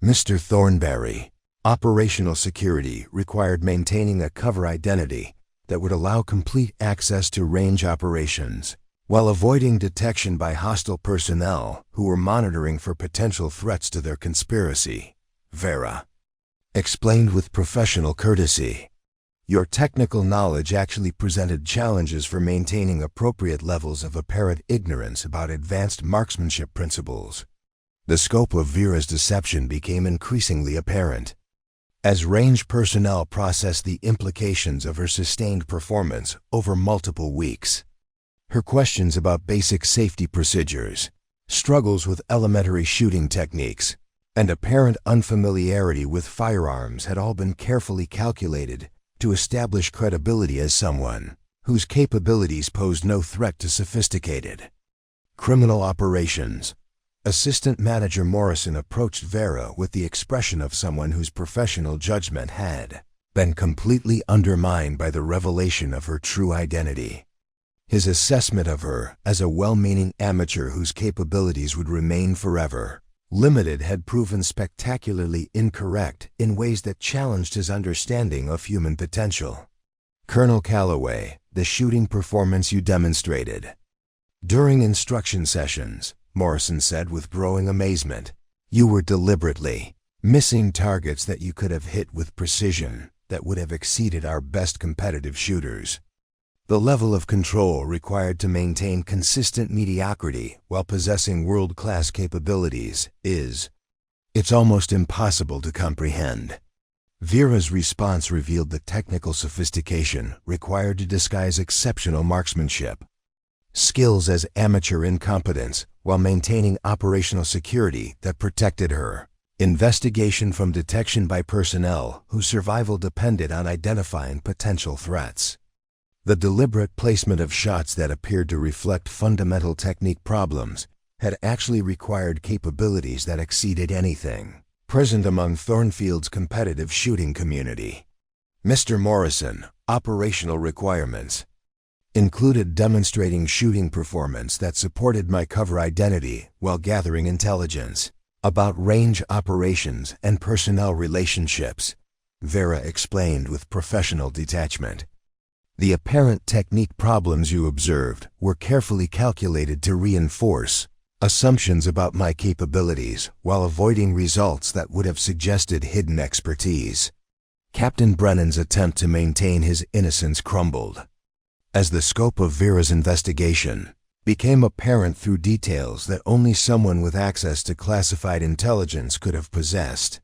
A: "Mr. Thornberry, operational security required maintaining a cover identity that would allow complete access to range operations, while avoiding detection by hostile personnel who were monitoring for potential threats to their conspiracy," Vera explained with professional courtesy. "Your technical knowledge actually presented challenges for maintaining appropriate levels of apparent ignorance about advanced marksmanship principles." The scope of Vera's deception became increasingly apparent as range personnel processed the implications of her sustained performance over multiple weeks. Her questions about basic safety procedures, struggles with elementary shooting techniques, and apparent unfamiliarity with firearms had all been carefully calculated to establish credibility as someone whose capabilities posed no threat to sophisticated criminal operations. Assistant Manager Morrison approached Vera with the expression of someone whose professional judgment had been completely undermined by the revelation of her true identity. His assessment of her as a well-meaning amateur whose capabilities would remain forever limited had proven spectacularly incorrect in ways that challenged his understanding of human potential. "Colonel Calloway, the shooting performance you demonstrated during instruction sessions," Morrison said with growing amazement, "you were deliberately missing targets that you could have hit with precision that would have exceeded our best competitive shooters. The level of control required to maintain consistent mediocrity while possessing world-class capabilities it's almost impossible to comprehend." Vera's response revealed the technical sophistication required to disguise exceptional marksmanship skills as amateur incompetence while maintaining operational security that protected her investigation from detection by personnel whose survival depended on identifying potential threats. The deliberate placement of shots that appeared to reflect fundamental technique problems had actually required capabilities that exceeded anything present among Thornfield's competitive shooting community. Mr. Morrison, operational requirements included demonstrating shooting performance that supported my cover identity while gathering intelligence about range operations and personnel relationships, Vera explained with professional detachment. The apparent technique problems you observed were carefully calculated to reinforce assumptions about my capabilities while avoiding results that would have suggested hidden expertise. Captain Brennan's attempt to maintain his innocence crumbled as the scope of Vera's investigation became apparent through details that only someone with access to classified intelligence could have possessed.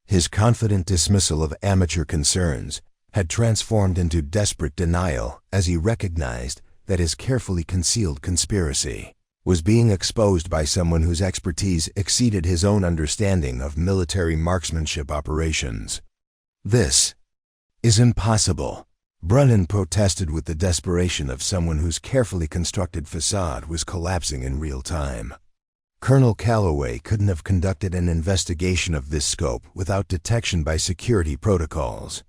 A: His confident dismissal of amateur concerns had transformed into desperate denial as he recognized that his carefully concealed conspiracy was being exposed by someone whose expertise exceeded his own understanding of military marksmanship operations. "This is impossible," Brennan protested with the desperation of someone whose carefully constructed facade was collapsing in real time. Colonel Calloway couldn't have conducted an investigation of this scope without detection by security protocols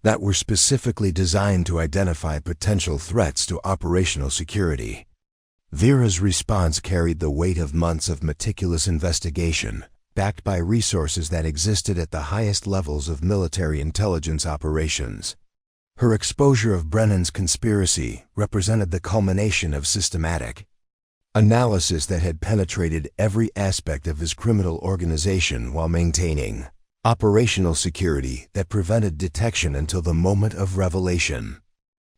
A: that were specifically designed to identify potential threats to operational security. Vera's response carried the weight of months of meticulous investigation, backed by resources that existed at the highest levels of military intelligence operations. Her exposure of Brennan's conspiracy represented the culmination of systematic analysis that had penetrated every aspect of his criminal organization while maintaining operational security that prevented detection until the moment of revelation.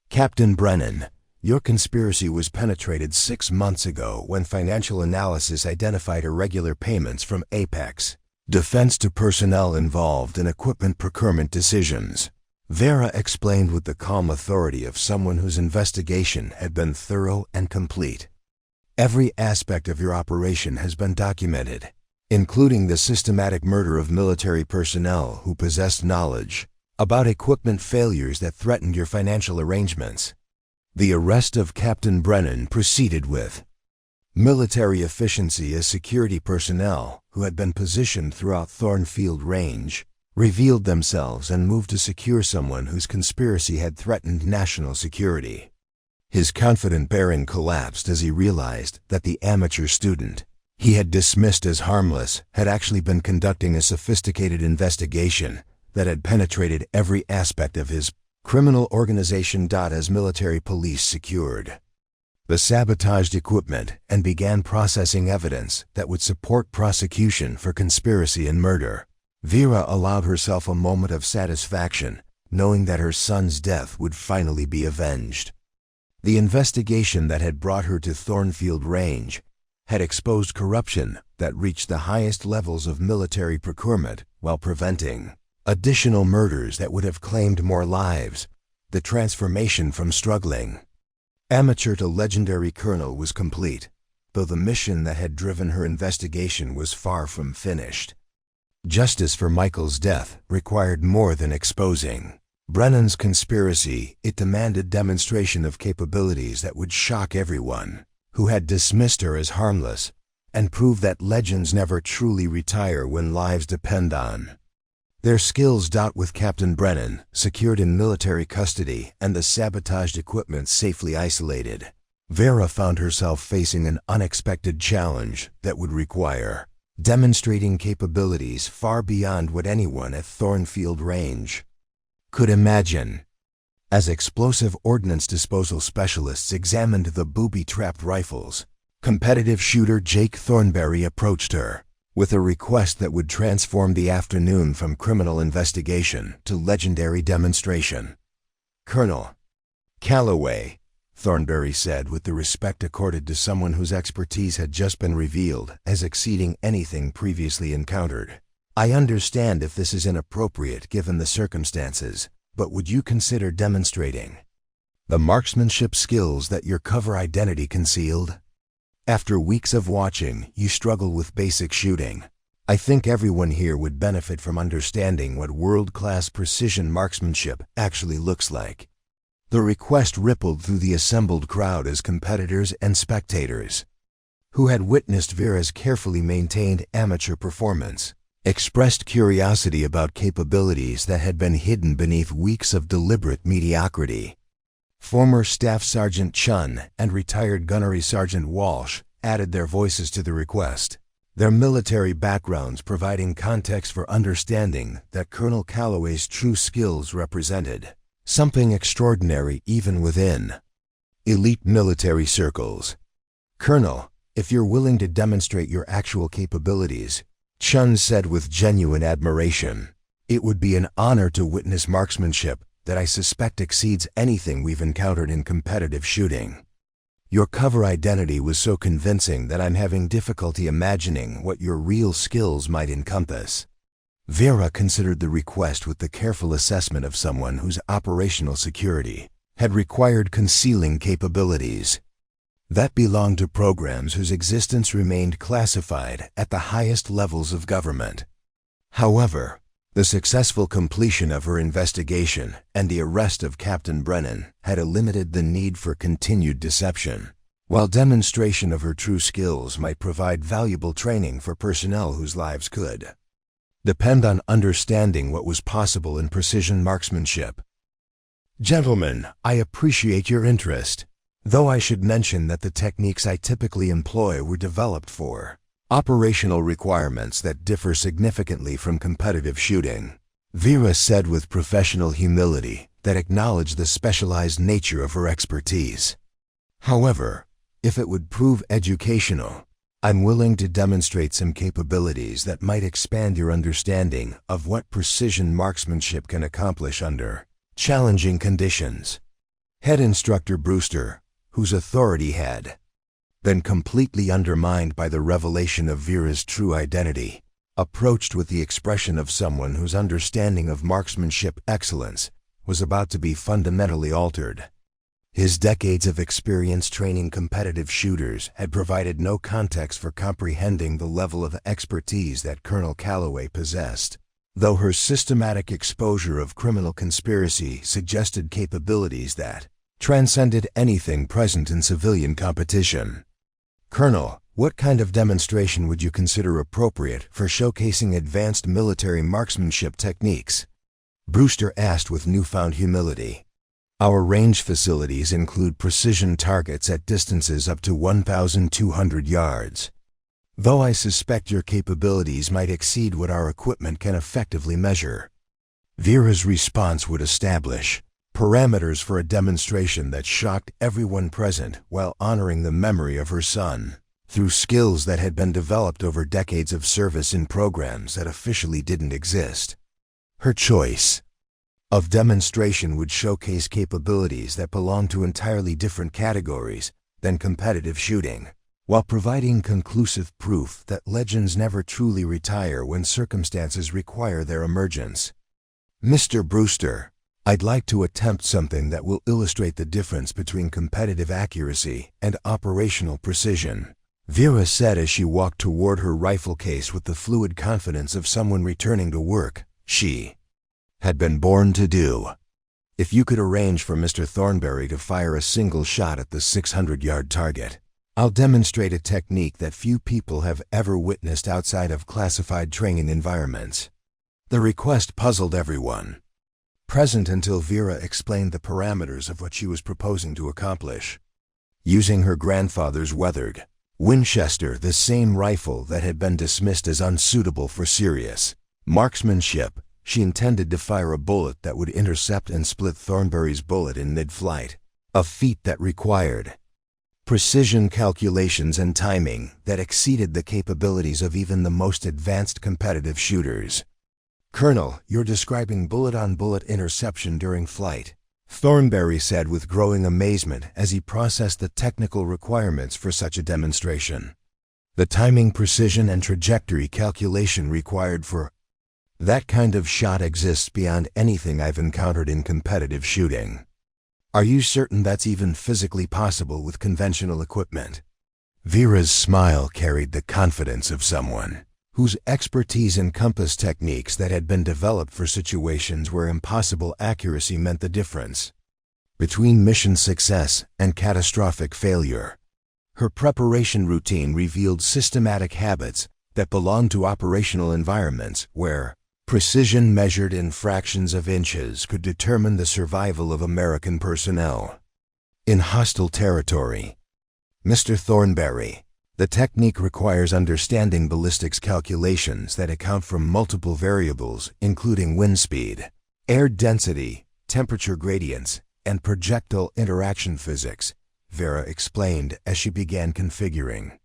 A: "Captain Brennan, your conspiracy was penetrated 6 months ago when financial analysis identified irregular payments from Apex Defense to personnel involved in equipment procurement decisions," Vera explained with the calm authority of someone whose investigation had been thorough and complete. "Every aspect of your operation has been documented, including the systematic murder of military personnel who possessed knowledge about equipment failures that threatened your financial arrangements." The arrest of Captain Brennan proceeded with military efficiency as security personnel who had been positioned throughout Thornfield Range revealed themselves and moved to secure someone whose conspiracy had threatened national security. His confident bearing collapsed as he realized that the amateur student he had dismissed as harmless had actually been conducting a sophisticated investigation that had penetrated every aspect of his criminal organization. As military police secured the sabotaged equipment and began processing evidence that would support prosecution for conspiracy and murder, Vera allowed herself a moment of satisfaction, knowing that her son's death would finally be avenged. The investigation that had brought her to Thornfield Range had exposed corruption that reached the highest levels of military procurement while preventing additional murders that would have claimed more lives. The transformation from struggling amateur to legendary colonel was complete, though the mission that had driven her investigation was far from finished. Justice for Michael's death required more than exposing Brennan's conspiracy. It demanded demonstration of capabilities that would shock everyone who had dismissed her as harmless and prove that legends never truly retire when lives depend on their skills. With Captain Brennan secured in military custody and the sabotaged equipment safely isolated, Vera found herself facing an unexpected challenge that would require demonstrating capabilities far beyond what anyone at Thornfield Range could imagine. As explosive ordnance disposal specialists examined the booby-trapped rifles, competitive shooter Jake Thornberry approached her with a request that would transform the afternoon from criminal investigation to legendary demonstration. "Colonel Calloway," Thornberry said with the respect accorded to someone whose expertise had just been revealed as exceeding anything previously encountered, "I understand if this is inappropriate given the circumstances, but would you consider demonstrating the marksmanship skills that your cover identity concealed? After weeks of watching you struggle with basic shooting, I think everyone here would benefit from understanding what world-class precision marksmanship actually looks like." The request rippled through the assembled crowd as competitors and spectators who had witnessed Vera's carefully maintained amateur performance expressed curiosity about capabilities that had been hidden beneath weeks of deliberate mediocrity. Former Staff Sergeant Chun and retired Gunnery Sergeant Walsh added their voices to the request, their military backgrounds providing context for understanding that Colonel Calloway's true skills represented something extraordinary even within elite military circles. "Colonel, if you're willing to demonstrate your actual capabilities," Chun said with genuine admiration, "it would be an honor to witness marksmanship that I suspect exceeds anything we've encountered in competitive shooting. Your cover identity was so convincing that I'm having difficulty imagining what your real skills might encompass." Vera considered the request with the careful assessment of someone whose operational security had required concealing capabilities that belonged to programs whose existence remained classified at the highest levels of government. However, the successful completion of her investigation and the arrest of Captain Brennan had eliminated the need for continued deception, while demonstration of her true skills might provide valuable training for personnel whose lives could depend on understanding what was possible in precision marksmanship. "Gentlemen, I appreciate your interest, though I should mention that the techniques I typically employ were developed for operational requirements that differ significantly from competitive shooting," Vera said with professional humility that acknowledged the specialized nature of her expertise. "However, if it would prove educational, I'm willing to demonstrate some capabilities that might expand your understanding of what precision marksmanship can accomplish under challenging conditions." Head Instructor Brewster, whose authority had been completely undermined by the revelation of Vera's true identity, approached with the expression of someone whose understanding of marksmanship excellence was about to be fundamentally altered. His decades of experience training competitive shooters had provided no context for comprehending the level of expertise that Colonel Calloway possessed, though her systematic exposure of criminal conspiracy suggested capabilities that transcended anything present in civilian competition. "Colonel, what kind of demonstration would you consider appropriate for showcasing advanced military marksmanship techniques?" Brewster asked with newfound humility. "Our range facilities include precision targets at distances up to 1,200 yards. Though I suspect your capabilities might exceed what our equipment can effectively measure." Vera's response would establish parameters for a demonstration that shocked everyone present while honoring the memory of her son through skills that had been developed over decades of service in programs that officially didn't exist. Her choice of demonstration would showcase capabilities that belong to entirely different categories than competitive shooting, while providing conclusive proof that legends never truly retire when circumstances require their emergence. "Mr. Brewster, I'd like to attempt something that will illustrate the difference between competitive accuracy and operational precision," Vera said as she walked toward her rifle case with the fluid confidence of someone returning to work she had been born to do. "If you could arrange for Mr. Thornberry to fire a single shot at the 600-yard target, I'll demonstrate a technique that few people have ever witnessed outside of classified training environments." The request puzzled everyone present until Vera explained the parameters of what she was proposing to accomplish. Using her grandfather's weathered Winchester, the same rifle that had been dismissed as unsuitable for serious marksmanship, she intended to fire a bullet that would intercept and split Thornberry's bullet in mid-flight, a feat that required precision calculations and timing that exceeded the capabilities of even the most advanced competitive shooters. "Colonel, you're describing bullet-on-bullet interception during flight," Thornberry said with growing amazement as he processed the technical requirements for such a demonstration. "The timing, precision, and trajectory calculation required for that kind of shot exists beyond anything I've encountered in competitive shooting. Are you certain that's even physically possible with conventional equipment?" Vera's smile carried the confidence of someone whose expertise encompassed techniques that had been developed for situations where impossible accuracy meant the difference between mission success and catastrophic failure. Her preparation routine revealed systematic habits that belonged to operational environments where precision measured in fractions of inches could determine the survival of American personnel. In hostile territory, Mr. Thornberry, the technique requires understanding ballistics calculations that account for multiple variables, including wind speed, air density, temperature gradients, and projectile interaction physics, Vera explained as she began configuring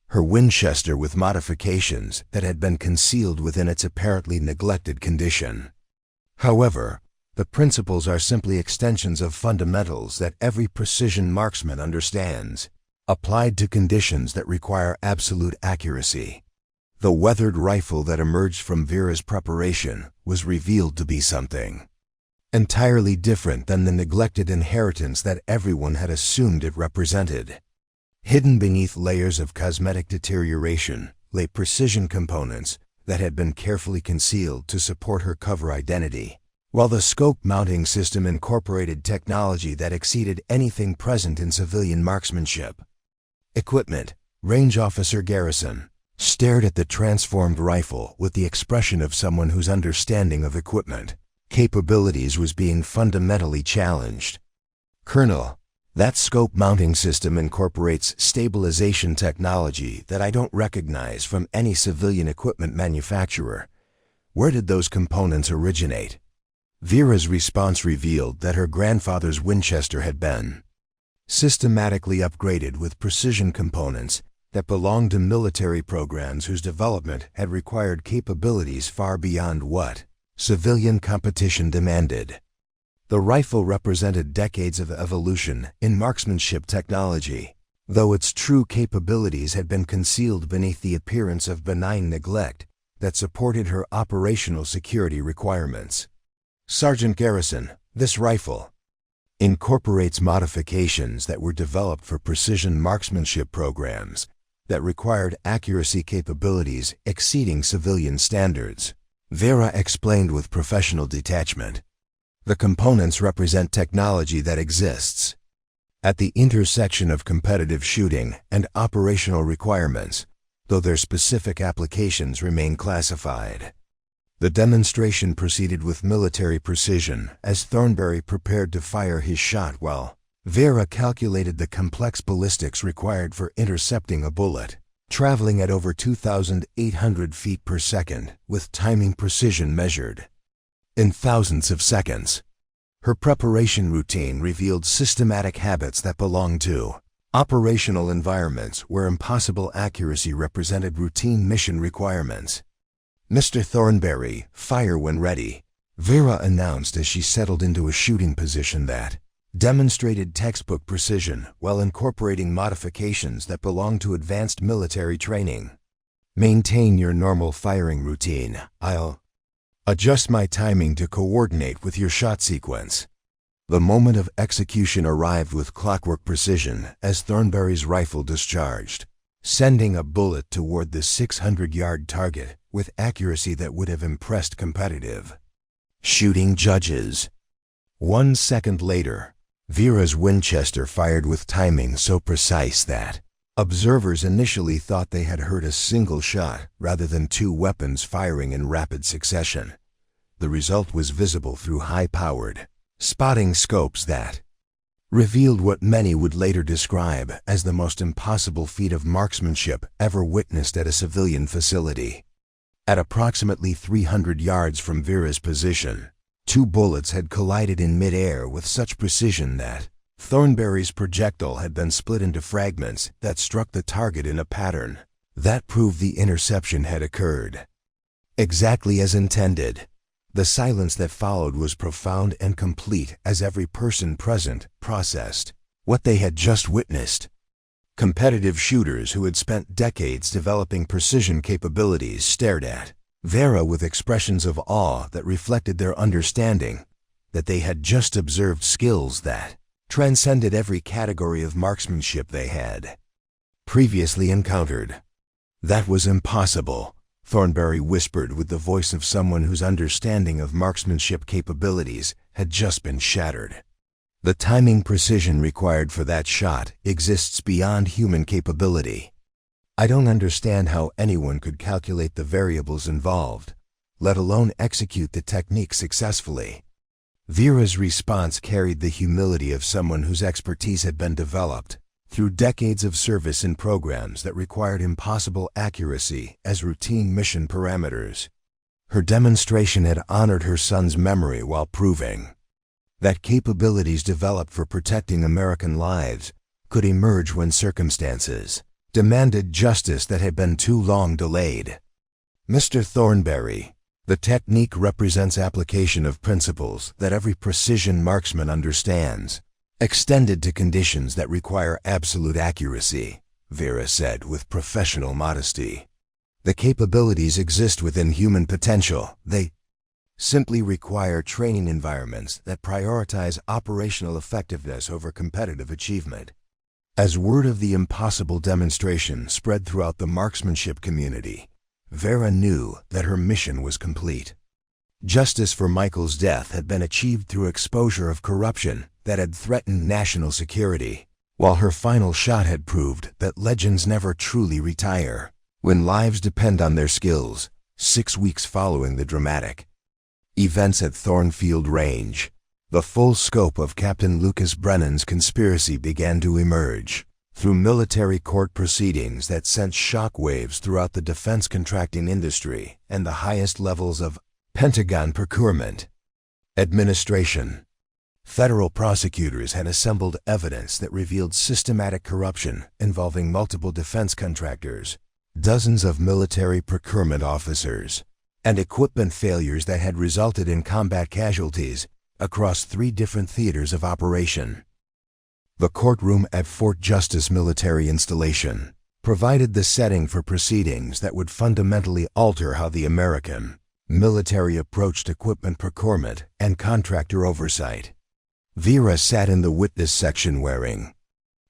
A: her Winchester with modifications that had been concealed within its apparently neglected condition. However, the principles are simply extensions of fundamentals that every precision marksman understands, applied to conditions that require absolute accuracy. The weathered rifle that emerged from Vera's preparation was revealed to be something entirely different than the neglected inheritance that everyone had assumed it represented. Hidden beneath layers of cosmetic deterioration lay precision components that had been carefully concealed to support her cover identity, while the scope mounting system incorporated technology that exceeded anything present in civilian marksmanship. Equipment. Range Officer Garrison stared at the transformed rifle with the expression of someone whose understanding of equipment capabilities was being fundamentally challenged. Colonel, that scope mounting system incorporates stabilization technology that I don't recognize from any civilian equipment manufacturer. Where did those components originate? Vera's response revealed that her grandfather's Winchester had been systematically upgraded with precision components that belonged to military programs whose development had required capabilities far beyond what civilian competition demanded. The rifle represented decades of evolution in marksmanship technology, though its true capabilities had been concealed beneath the appearance of benign neglect that supported her operational security requirements. Sergeant Garrison, this rifle incorporates modifications that were developed for precision marksmanship programs that required accuracy capabilities exceeding civilian standards, Vera explained with professional detachment. The components represent technology that exists at the intersection of competitive shooting and operational requirements, though their specific applications remain classified. The demonstration proceeded with military precision as Thornberry prepared to fire his shot while Vera calculated the complex ballistics required for intercepting a bullet, traveling at over 2,800 feet per second with timing precision measured in thousands of seconds. Her preparation routine revealed systematic habits that belonged to operational environments where impossible accuracy represented routine mission requirements. Mr. Thornberry, fire when ready, Vera announced as she settled into a shooting position that demonstrated textbook precision while incorporating modifications that belonged to advanced military training. Maintain your normal firing routine. I'll adjust my timing to coordinate with your shot sequence. The moment of execution arrived with clockwork precision as Thornberry's rifle discharged, sending a bullet toward the 600-yard target with accuracy that would have impressed competitive shooting judges. 1 second later, Vera's Winchester fired with timing so precise that observers initially thought they had heard a single shot rather than two weapons firing in rapid succession. The result was visible through high-powered spotting scopes that revealed what many would later describe as the most impossible feat of marksmanship ever witnessed at a civilian facility. At approximately 300 yards from Vera's position, two bullets had collided in mid-air with such precision that Thornberry's projectile had been split into fragments that struck the target in a pattern that proved the interception had occurred exactly as intended. The silence that followed was profound and complete as every person present processed what they had just witnessed. Competitive shooters who had spent decades developing precision capabilities stared at Vera with expressions of awe that reflected their understanding that they had just observed skills that transcended every category of marksmanship they had previously encountered. That was impossible, Thornberry whispered with the voice of someone whose understanding of marksmanship capabilities had just been shattered. The timing precision required for that shot exists beyond human capability. I don't understand how anyone could calculate the variables involved, let alone execute the technique successfully. Vera's response carried the humility of someone whose expertise had been developed through decades of service in programs that required impossible accuracy as routine mission parameters. Her demonstration had honored her son's memory while proving that capabilities developed for protecting American lives could emerge when circumstances demanded justice that had been too long delayed. Mr. Thornberry, the technique represents application of principles that every precision marksman understands, extended to conditions that require absolute accuracy, Vera said with professional modesty. The capabilities exist within human potential. They simply require training environments that prioritize operational effectiveness over competitive achievement. As word of the impossible demonstration spread throughout the marksmanship community, Vera knew that her mission was complete. Justice for Michael's death had been achieved through exposure of corruption that had threatened national security, while her final shot had proved that legends never truly retire when lives depend on their skills. 6 weeks following the dramatic events at Thornfield Range, the full scope of Captain Lucas Brennan's conspiracy began to emerge through military court proceedings that sent shockwaves throughout the defense contracting industry and the highest levels of Pentagon procurement administration. Federal prosecutors had assembled evidence that revealed systematic corruption involving multiple defense contractors, dozens of military procurement officers, and equipment failures that had resulted in combat casualties across 3 different theaters of operation. The courtroom at Fort Justice Military Installation provided the setting for proceedings that would fundamentally alter how the American military approached equipment procurement and contractor oversight. Vera sat in the witness section wearing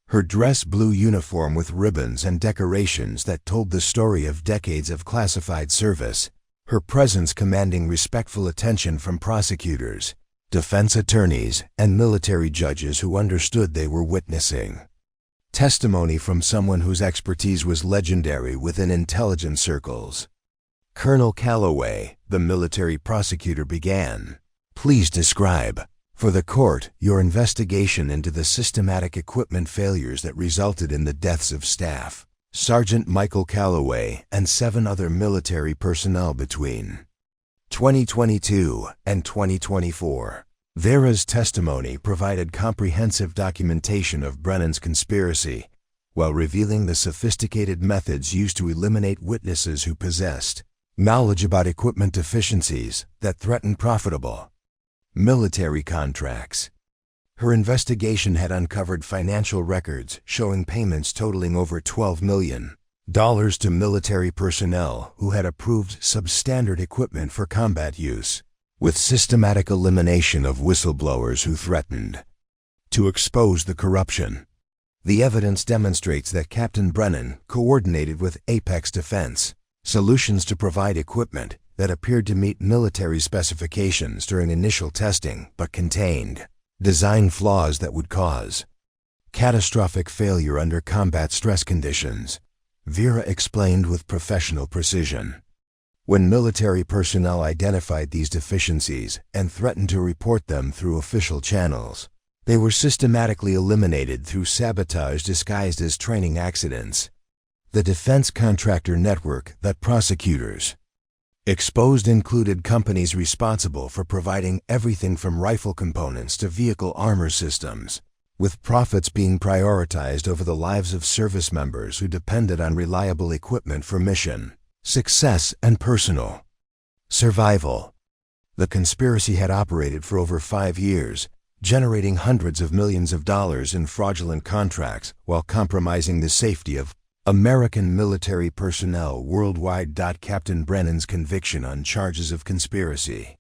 A: her dress blue uniform with ribbons and decorations that told the story of decades of classified service, her presence commanding respectful attention from prosecutors, defense attorneys, and military judges who understood they were witnessing testimony from someone whose expertise was legendary within intelligence circles. Colonel Calloway, the military prosecutor, began. Please describe, for the court, your investigation into the systematic equipment failures that resulted in the deaths of Staff Sergeant Michael Calloway and 7 other military personnel between 2022 and 2024. Vera's testimony provided comprehensive documentation of Brennan's conspiracy, while revealing the sophisticated methods used to eliminate witnesses who possessed knowledge about equipment deficiencies that threatened profitable military contracts. Her investigation had uncovered financial records showing payments totaling over $12 million to military personnel who had approved substandard equipment for combat use, with systematic elimination of whistleblowers who threatened to expose the corruption. The evidence demonstrates that Captain Brennan coordinated with Apex Defense Solutions to provide equipment that appeared to meet military specifications during initial testing but contained design flaws that would cause catastrophic failure under combat stress conditions, Vera explained with professional precision. When military personnel identified these deficiencies and threatened to report them through official channels, they were systematically eliminated through sabotage disguised as training accidents. The defense contractor network that prosecutors exposed included companies responsible for providing everything from rifle components to vehicle armor systems, with profits being prioritized over the lives of service members who depended on reliable equipment for mission success and personal survival. The conspiracy had operated for over 5 years, generating hundreds of millions of dollars in fraudulent contracts while compromising the safety of American military personnel worldwide. Captain Brennan's conviction on charges of conspiracy,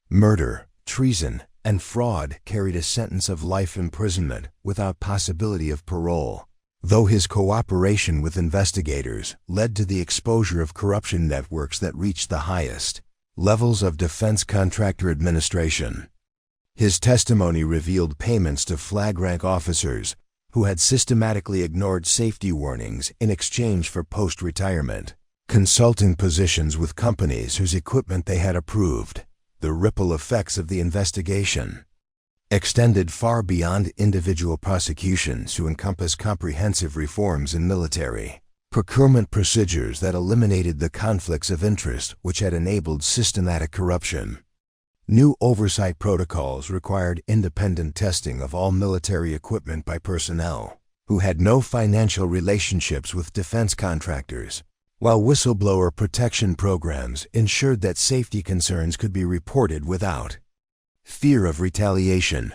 A: murder, treason, and fraud carried a sentence of life imprisonment without possibility of parole, though his cooperation with investigators led to the exposure of corruption networks that reached the highest levels of defense contractor administration. His testimony revealed payments to flag rank officers who had systematically ignored safety warnings in exchange for post-retirement consulting positions with companies whose equipment they had approved. The ripple effects of the investigation extended far beyond individual prosecutions to encompass comprehensive reforms in military procurement procedures that eliminated the conflicts of interest which had enabled systematic corruption. New oversight protocols required independent testing of all military equipment by personnel who had no financial relationships with defense contractors, while whistleblower protection programs ensured that safety concerns could be reported without fear of retaliation.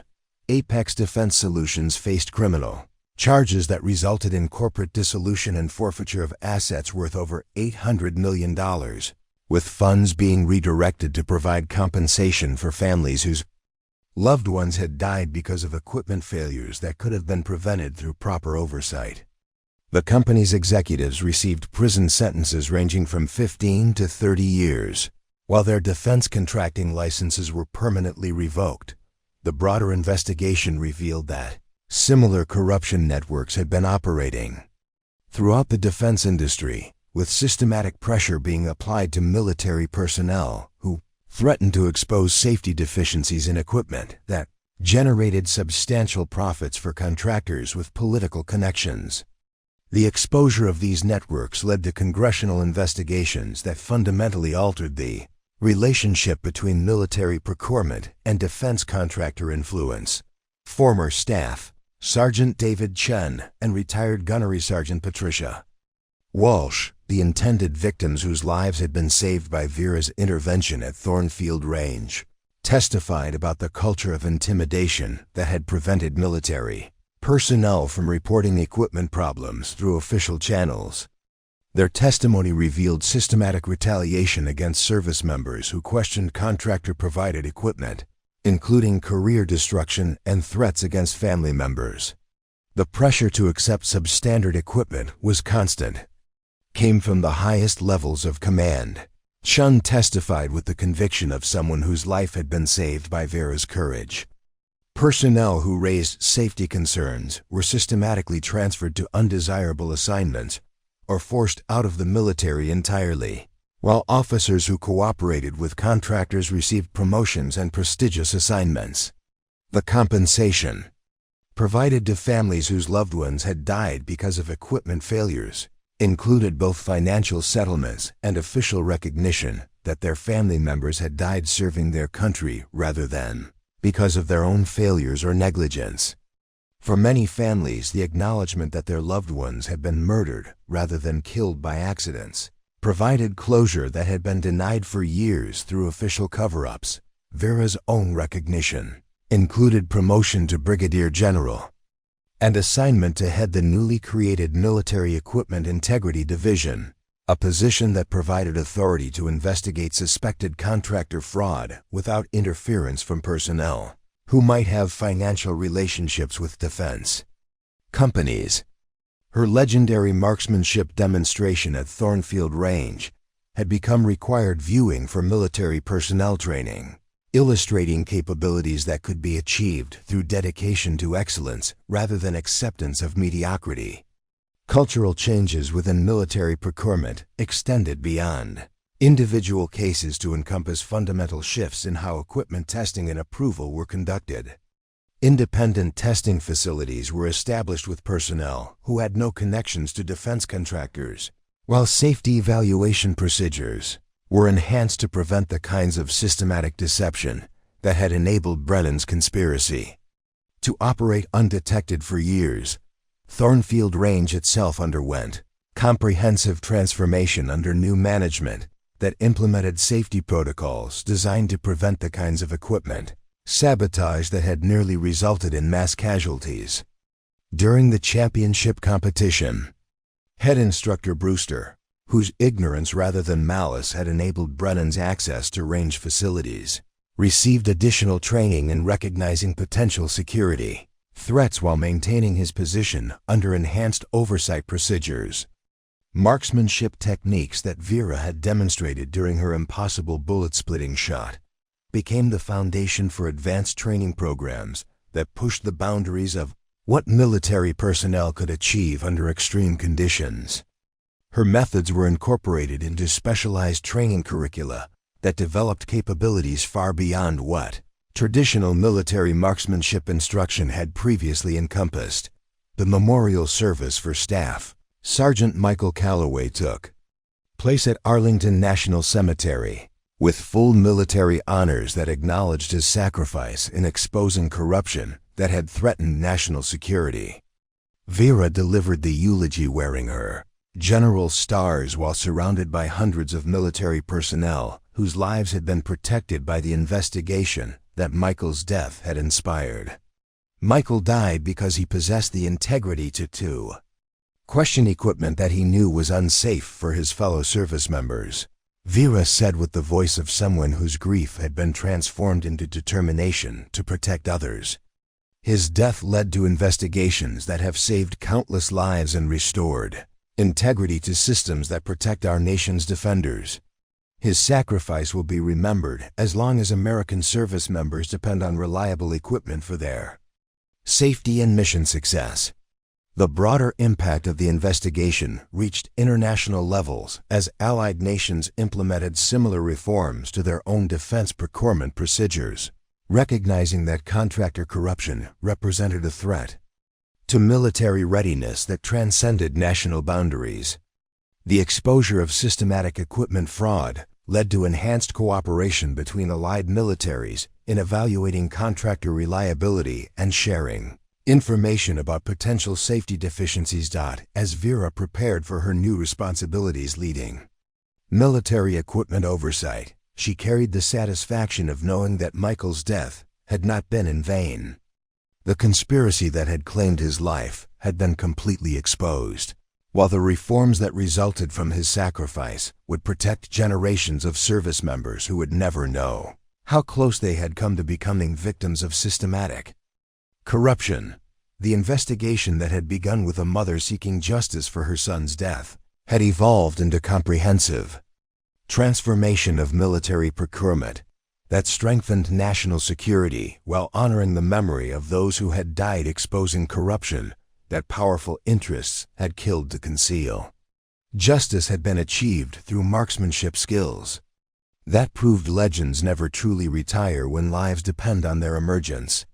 A: Apex Defense Solutions faced criminal charges that resulted in corporate dissolution and forfeiture of assets worth over $800 million, with funds being redirected to provide compensation for families whose loved ones had died because of equipment failures that could have been prevented through proper oversight. The company's executives received prison sentences ranging from 15 to 30 years, while their defense contracting licenses were permanently revoked. The broader investigation revealed that similar corruption networks had been operating throughout the defense industry, with systematic pressure being applied to military personnel who threatened to expose safety deficiencies in equipment that generated substantial profits for contractors with political connections. The exposure of these networks led to congressional investigations that fundamentally altered the relationship between military procurement and defense contractor influence. Former staff Sergeant David Chen and retired Gunnery Sergeant Patricia Walsh, the intended victims whose lives had been saved by Vera's intervention at Thornfield Range, testified about the culture of intimidation that had prevented military personnel from reporting equipment problems through official channels. Their testimony revealed systematic retaliation against service members who questioned contractor-provided equipment, including career destruction and threats against family members. The pressure to accept substandard equipment was constant, came from the highest levels of command. Chun testified with the conviction of someone whose life had been saved by Vera's courage. Personnel who raised safety concerns were systematically transferred to undesirable assignments or forced out of the military entirely, while officers who cooperated with contractors received promotions and prestigious assignments. The compensation provided to families whose loved ones had died because of equipment failures included both financial settlements and official recognition that their family members had died serving their country rather than because of their own failures or negligence. For many families, the acknowledgement that their loved ones had been murdered rather than killed by accidents provided closure that had been denied for years through official cover-ups. Vera's own recognition included promotion to Brigadier General and assignment to head the newly created Military Equipment Integrity Division, a position that provided authority to investigate suspected contractor fraud without interference from personnel who might have financial relationships with defense companies. Her legendary marksmanship demonstration at Thornfield Range had become required viewing for military personnel training, illustrating capabilities that could be achieved through dedication to excellence rather than acceptance of mediocrity. Cultural changes within military procurement extended beyond individual cases to encompass fundamental shifts in how equipment testing and approval were conducted. Independent testing facilities were established with personnel who had no connections to defense contractors, while safety evaluation procedures were enhanced to prevent the kinds of systematic deception that had enabled Brennan's conspiracy to operate undetected for years. Thornfield Range itself underwent comprehensive transformation under new management that implemented safety protocols designed to prevent the kinds of equipment sabotage that had nearly resulted in mass casualties. During the championship competition, head instructor Brewster, whose ignorance rather than malice had enabled Brennan's access to range facilities, received additional training in recognizing potential security threats while maintaining his position under enhanced oversight procedures. Marksmanship techniques that Vera had demonstrated during her impossible bullet-splitting shot became the foundation for advanced training programs that pushed the boundaries of what military personnel could achieve under extreme conditions. Her methods were incorporated into specialized training curricula that developed capabilities far beyond what traditional military marksmanship instruction had previously encompassed. The memorial service for Staff Sergeant Michael Calloway took place at Arlington National Cemetery, with full military honors that acknowledged his sacrifice in exposing corruption that had threatened national security. Vera delivered the eulogy wearing her general stars while surrounded by hundreds of military personnel whose lives had been protected by the investigation that Michael's death had inspired. Michael died because he possessed the integrity to question equipment that he knew was unsafe for his fellow service members. Vera said with the voice of someone whose grief had been transformed into determination to protect others. His death led to investigations that have saved countless lives and restored integrity to systems that protect our nation's defenders. His sacrifice will be remembered as long as American service members depend on reliable equipment for their safety and mission success. The broader impact of the investigation reached international levels as allied nations implemented similar reforms to their own defense procurement procedures, recognizing that contractor corruption represented a threat to military readiness that transcended national boundaries. The exposure of systematic equipment fraud led to enhanced cooperation between allied militaries in evaluating contractor reliability and sharing information about potential safety deficiencies. As Vera prepared for her new responsibilities leading military equipment oversight, she carried the satisfaction of knowing that Michael's death had not been in vain. The conspiracy that had claimed his life had been completely exposed, while the reforms that resulted from his sacrifice would protect generations of service members who would never know how close they had come to becoming victims of systematic corruption. The investigation that had begun with a mother seeking justice for her son's death had evolved into comprehensive transformation of military procurement that strengthened national security while honoring the memory of those who had died exposing corruption that powerful interests had killed to conceal. Justice had been achieved through marksmanship skills that proved legends never truly retire when lives depend on their emergence.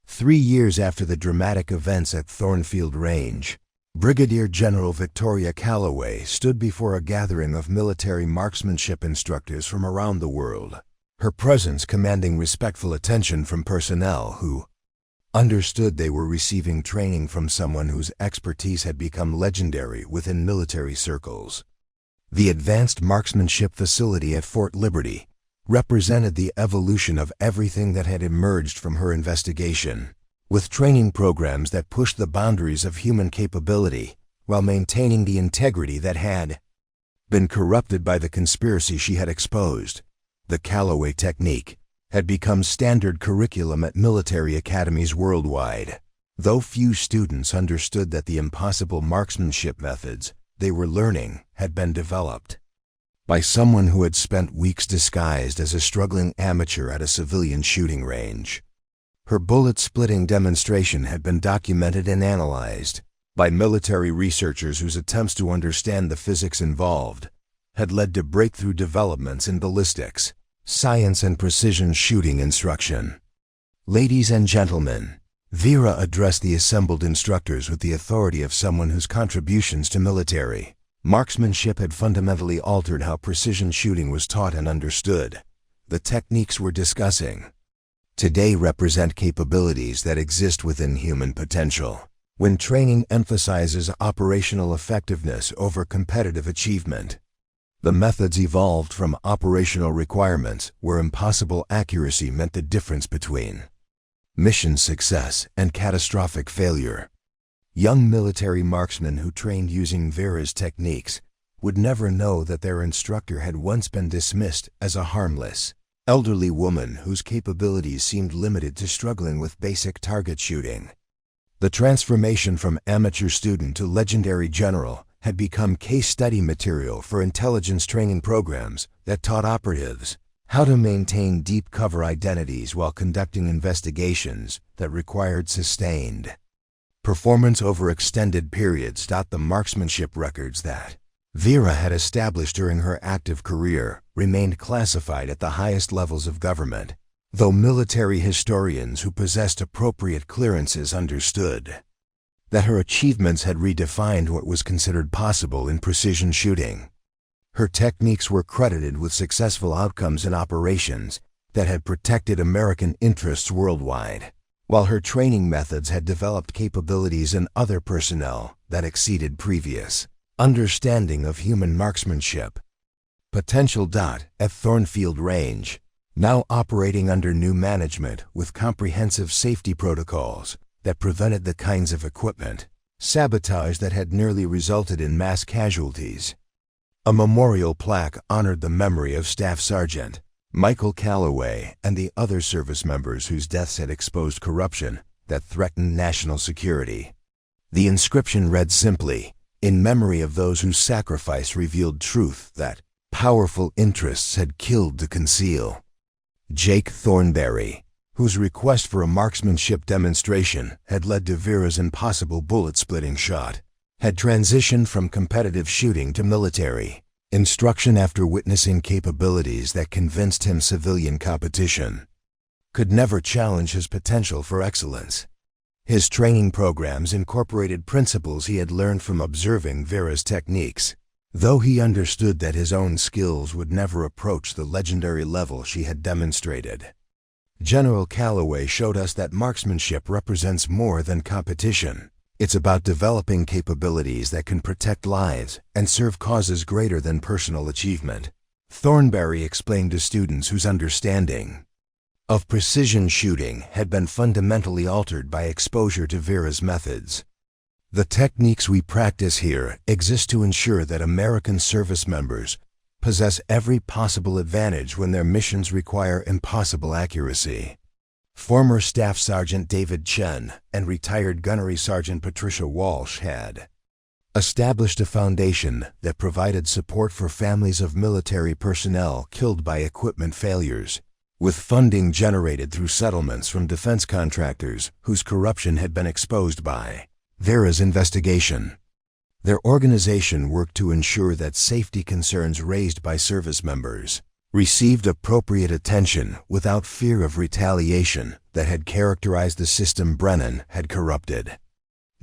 A: 3 years after the dramatic events at Thornfield Range, Brigadier General Vera Calloway stood before a gathering of military marksmanship instructors from around the world, her presence commanding respectful attention from personnel who understood they were receiving training from someone whose expertise had become legendary within military circles. The Advanced Marksmanship Facility at Fort Liberty represented the evolution of everything that had emerged from her investigation, with training programs that pushed the boundaries of human capability while maintaining the integrity that had been corrupted by the conspiracy she had exposed. The Calloway technique had become standard curriculum at military academies worldwide, though few students understood that the impossible marksmanship methods they were learning had been developed by someone who had spent weeks disguised as a struggling amateur at a civilian shooting range. Her bullet-splitting demonstration had been documented and analyzed by military researchers whose attempts to understand the physics involved had led to breakthrough developments in ballistics, science, and precision shooting instruction. Ladies and gentlemen, Vera addressed the assembled instructors with the authority of someone whose contributions to military marksmanship had fundamentally altered how precision shooting was taught and understood. The techniques we're discussing today represent capabilities that exist within human potential. When training emphasizes operational effectiveness over competitive achievement, the methods evolved from operational requirements where impossible accuracy meant the difference between mission success and catastrophic failure. Young military marksmen who trained using Vera's techniques would never know that their instructor had once been dismissed as a harmless, elderly woman whose capabilities seemed limited to struggling with basic target shooting. The transformation from amateur student to legendary general had become case study material for intelligence training programs that taught operatives how to maintain deep cover identities while conducting investigations that required sustained performance over extended periods. The marksmanship records that Vera had established during her active career remained classified at the highest levels of government, though military historians who possessed appropriate clearances understood that her achievements had redefined what was considered possible in precision shooting. Her techniques were credited with successful outcomes in operations that had protected American interests worldwide, while her training methods had developed capabilities in other personnel that exceeded previous understanding of human marksmanship potential. At Thornfield Range, now operating under new management with comprehensive safety protocols that prevented the kinds of equipment sabotage that had nearly resulted in mass casualties, a memorial plaque honored the memory of Staff Sergeant Vera Calloway and the other service members whose deaths had exposed corruption that threatened national security. The inscription read simply, "In memory of those whose sacrifice revealed truth that powerful interests had killed to conceal." Jake Thornberry, whose request for a marksmanship demonstration had led to Vera's impossible bullet-splitting shot, had transitioned from competitive shooting to military instruction after witnessing capabilities that convinced him civilian competition could never challenge his potential for excellence. His training programs incorporated principles he had learned from observing Vera's techniques, though he understood that his own skills would never approach the legendary level she had demonstrated. General Calloway showed us that marksmanship represents more than competition. It's about developing capabilities that can protect lives and serve causes greater than personal achievement, Thornberry explained to students whose understanding of precision shooting had been fundamentally altered by exposure to Vera's methods. The techniques we practice here exist to ensure that American service members possess every possible advantage when their missions require impossible accuracy. Former Staff Sergeant David Chen and retired Gunnery Sergeant Patricia Walsh had established a foundation that provided support for families of military personnel killed by equipment failures, with funding generated through settlements from defense contractors whose corruption had been exposed by Vera's investigation. Their organization worked to ensure that safety concerns raised by service members received appropriate attention without fear of retaliation that had characterized the system Brennan had corrupted.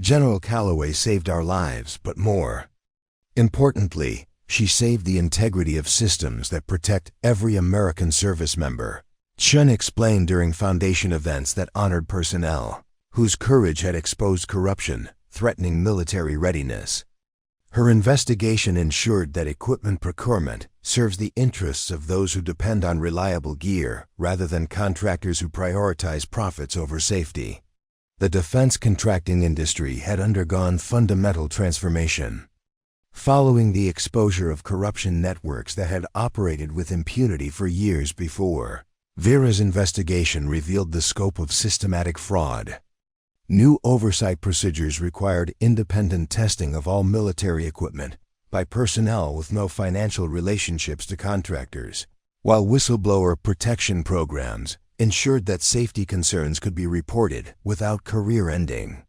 A: General Calloway saved our lives, but more importantly, she saved the integrity of systems that protect every American service member. Chen explained during Foundation events that honored personnel whose courage had exposed corruption, threatening military readiness. Her investigation ensured that equipment procurement serves the interests of those who depend on reliable gear rather than contractors who prioritize profits over safety. The defense contracting industry had undergone fundamental transformation. Following the exposure of corruption networks that had operated with impunity for years before, Vera's investigation revealed the scope of systematic fraud. New oversight procedures required independent testing of all military equipment by personnel with no financial relationships to contractors, while whistleblower protection programs ensured that safety concerns could be reported without career ending.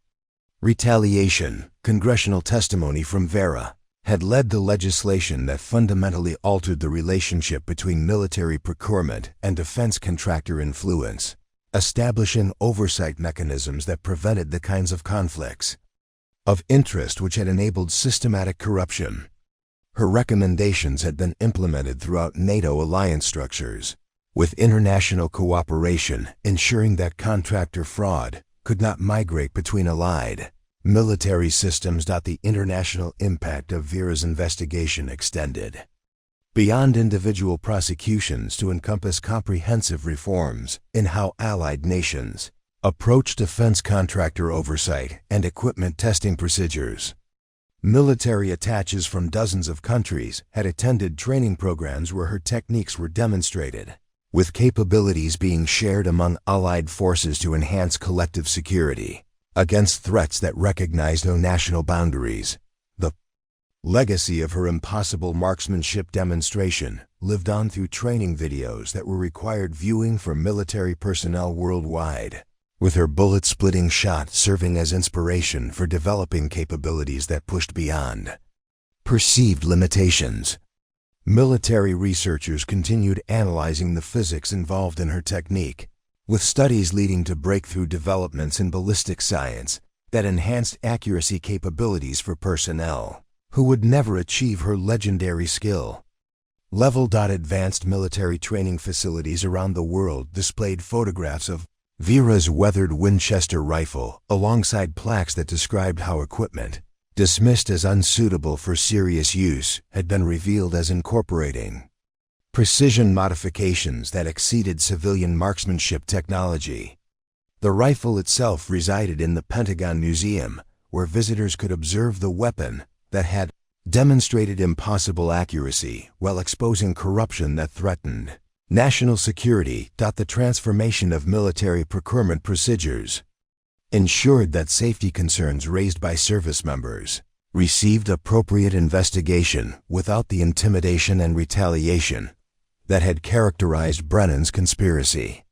A: Retaliation, congressional testimony from Vera, had led to legislation that fundamentally altered the relationship between military procurement and defense contractor influence, establishing oversight mechanisms that prevented the kinds of conflicts of interest which had enabled systematic corruption. Her recommendations had been implemented throughout NATO alliance structures, with international cooperation ensuring that contractor fraud could not migrate between allied military systems. The international impact of Vera's investigation extended beyond individual prosecutions to encompass comprehensive reforms in how allied nations approach defense contractor oversight and equipment testing procedures. Military attaches from dozens of countries had attended training programs where her techniques were demonstrated, with capabilities being shared among allied forces to enhance collective security against threats that recognized no national boundaries. The legacy of her impossible marksmanship demonstration lived on through training videos that were required viewing for military personnel worldwide, with her bullet-splitting shot serving as inspiration for developing capabilities that pushed beyond perceived limitations. Military researchers continued analyzing the physics involved in her technique, with studies leading to breakthrough developments in ballistic science that enhanced accuracy capabilities for personnel who would never achieve her legendary skill. Advanced military training facilities around the world displayed photographs of Vera's weathered Winchester rifle alongside plaques that described how equipment, dismissed as unsuitable for serious use, had been revealed as incorporating precision modifications that exceeded civilian marksmanship technology. The rifle itself resided in the Pentagon Museum, where visitors could observe the weapon that had demonstrated impossible accuracy while exposing corruption that threatened national security. The transformation of military procurement procedures ensured that safety concerns raised by service members received appropriate investigation without the intimidation and retaliation that had characterized Brennan's conspiracy.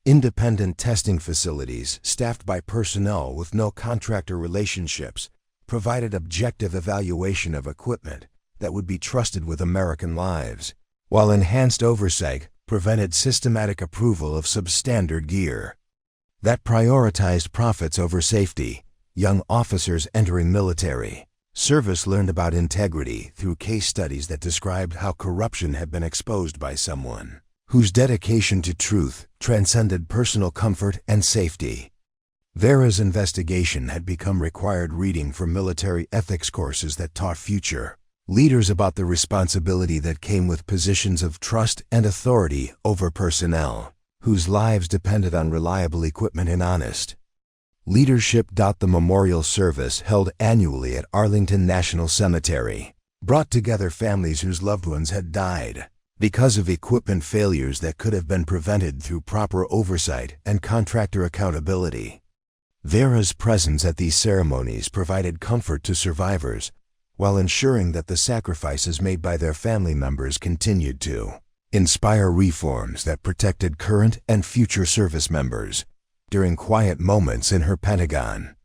A: Independent testing facilities, staffed by personnel with no contractor relationships, provided objective evaluation of equipment that would be trusted with American lives, while enhanced oversight prevented systematic approval of substandard gear that prioritized profits over safety. Young officers entering military service learned about integrity through case studies that described how corruption had been exposed by someone whose dedication to truth transcended personal comfort and safety. Vera's investigation had become required reading for military ethics courses that taught future leaders about the responsibility that came with positions of trust and authority over personnel whose lives depended on reliable equipment and honest leadership. The memorial service held annually at Arlington National Cemetery brought together families whose loved ones had died because of equipment failures that could have been prevented through proper oversight and contractor accountability. Vera's presence at these ceremonies provided comfort to survivors while ensuring that the sacrifices made by their family members continued to inspire reforms that protected current and future service members. During quiet moments in her Pentagon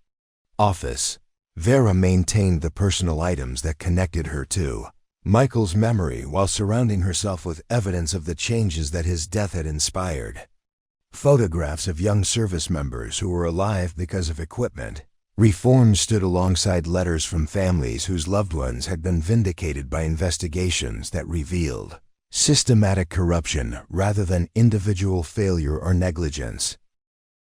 A: office, Vera maintained the personal items that connected her to Michael's memory while surrounding herself with evidence of the changes that his death had inspired. Photographs of young service members who were alive because of equipment reform stood alongside letters from families whose loved ones had been vindicated by investigations that revealed systematic corruption rather than individual failure or negligence.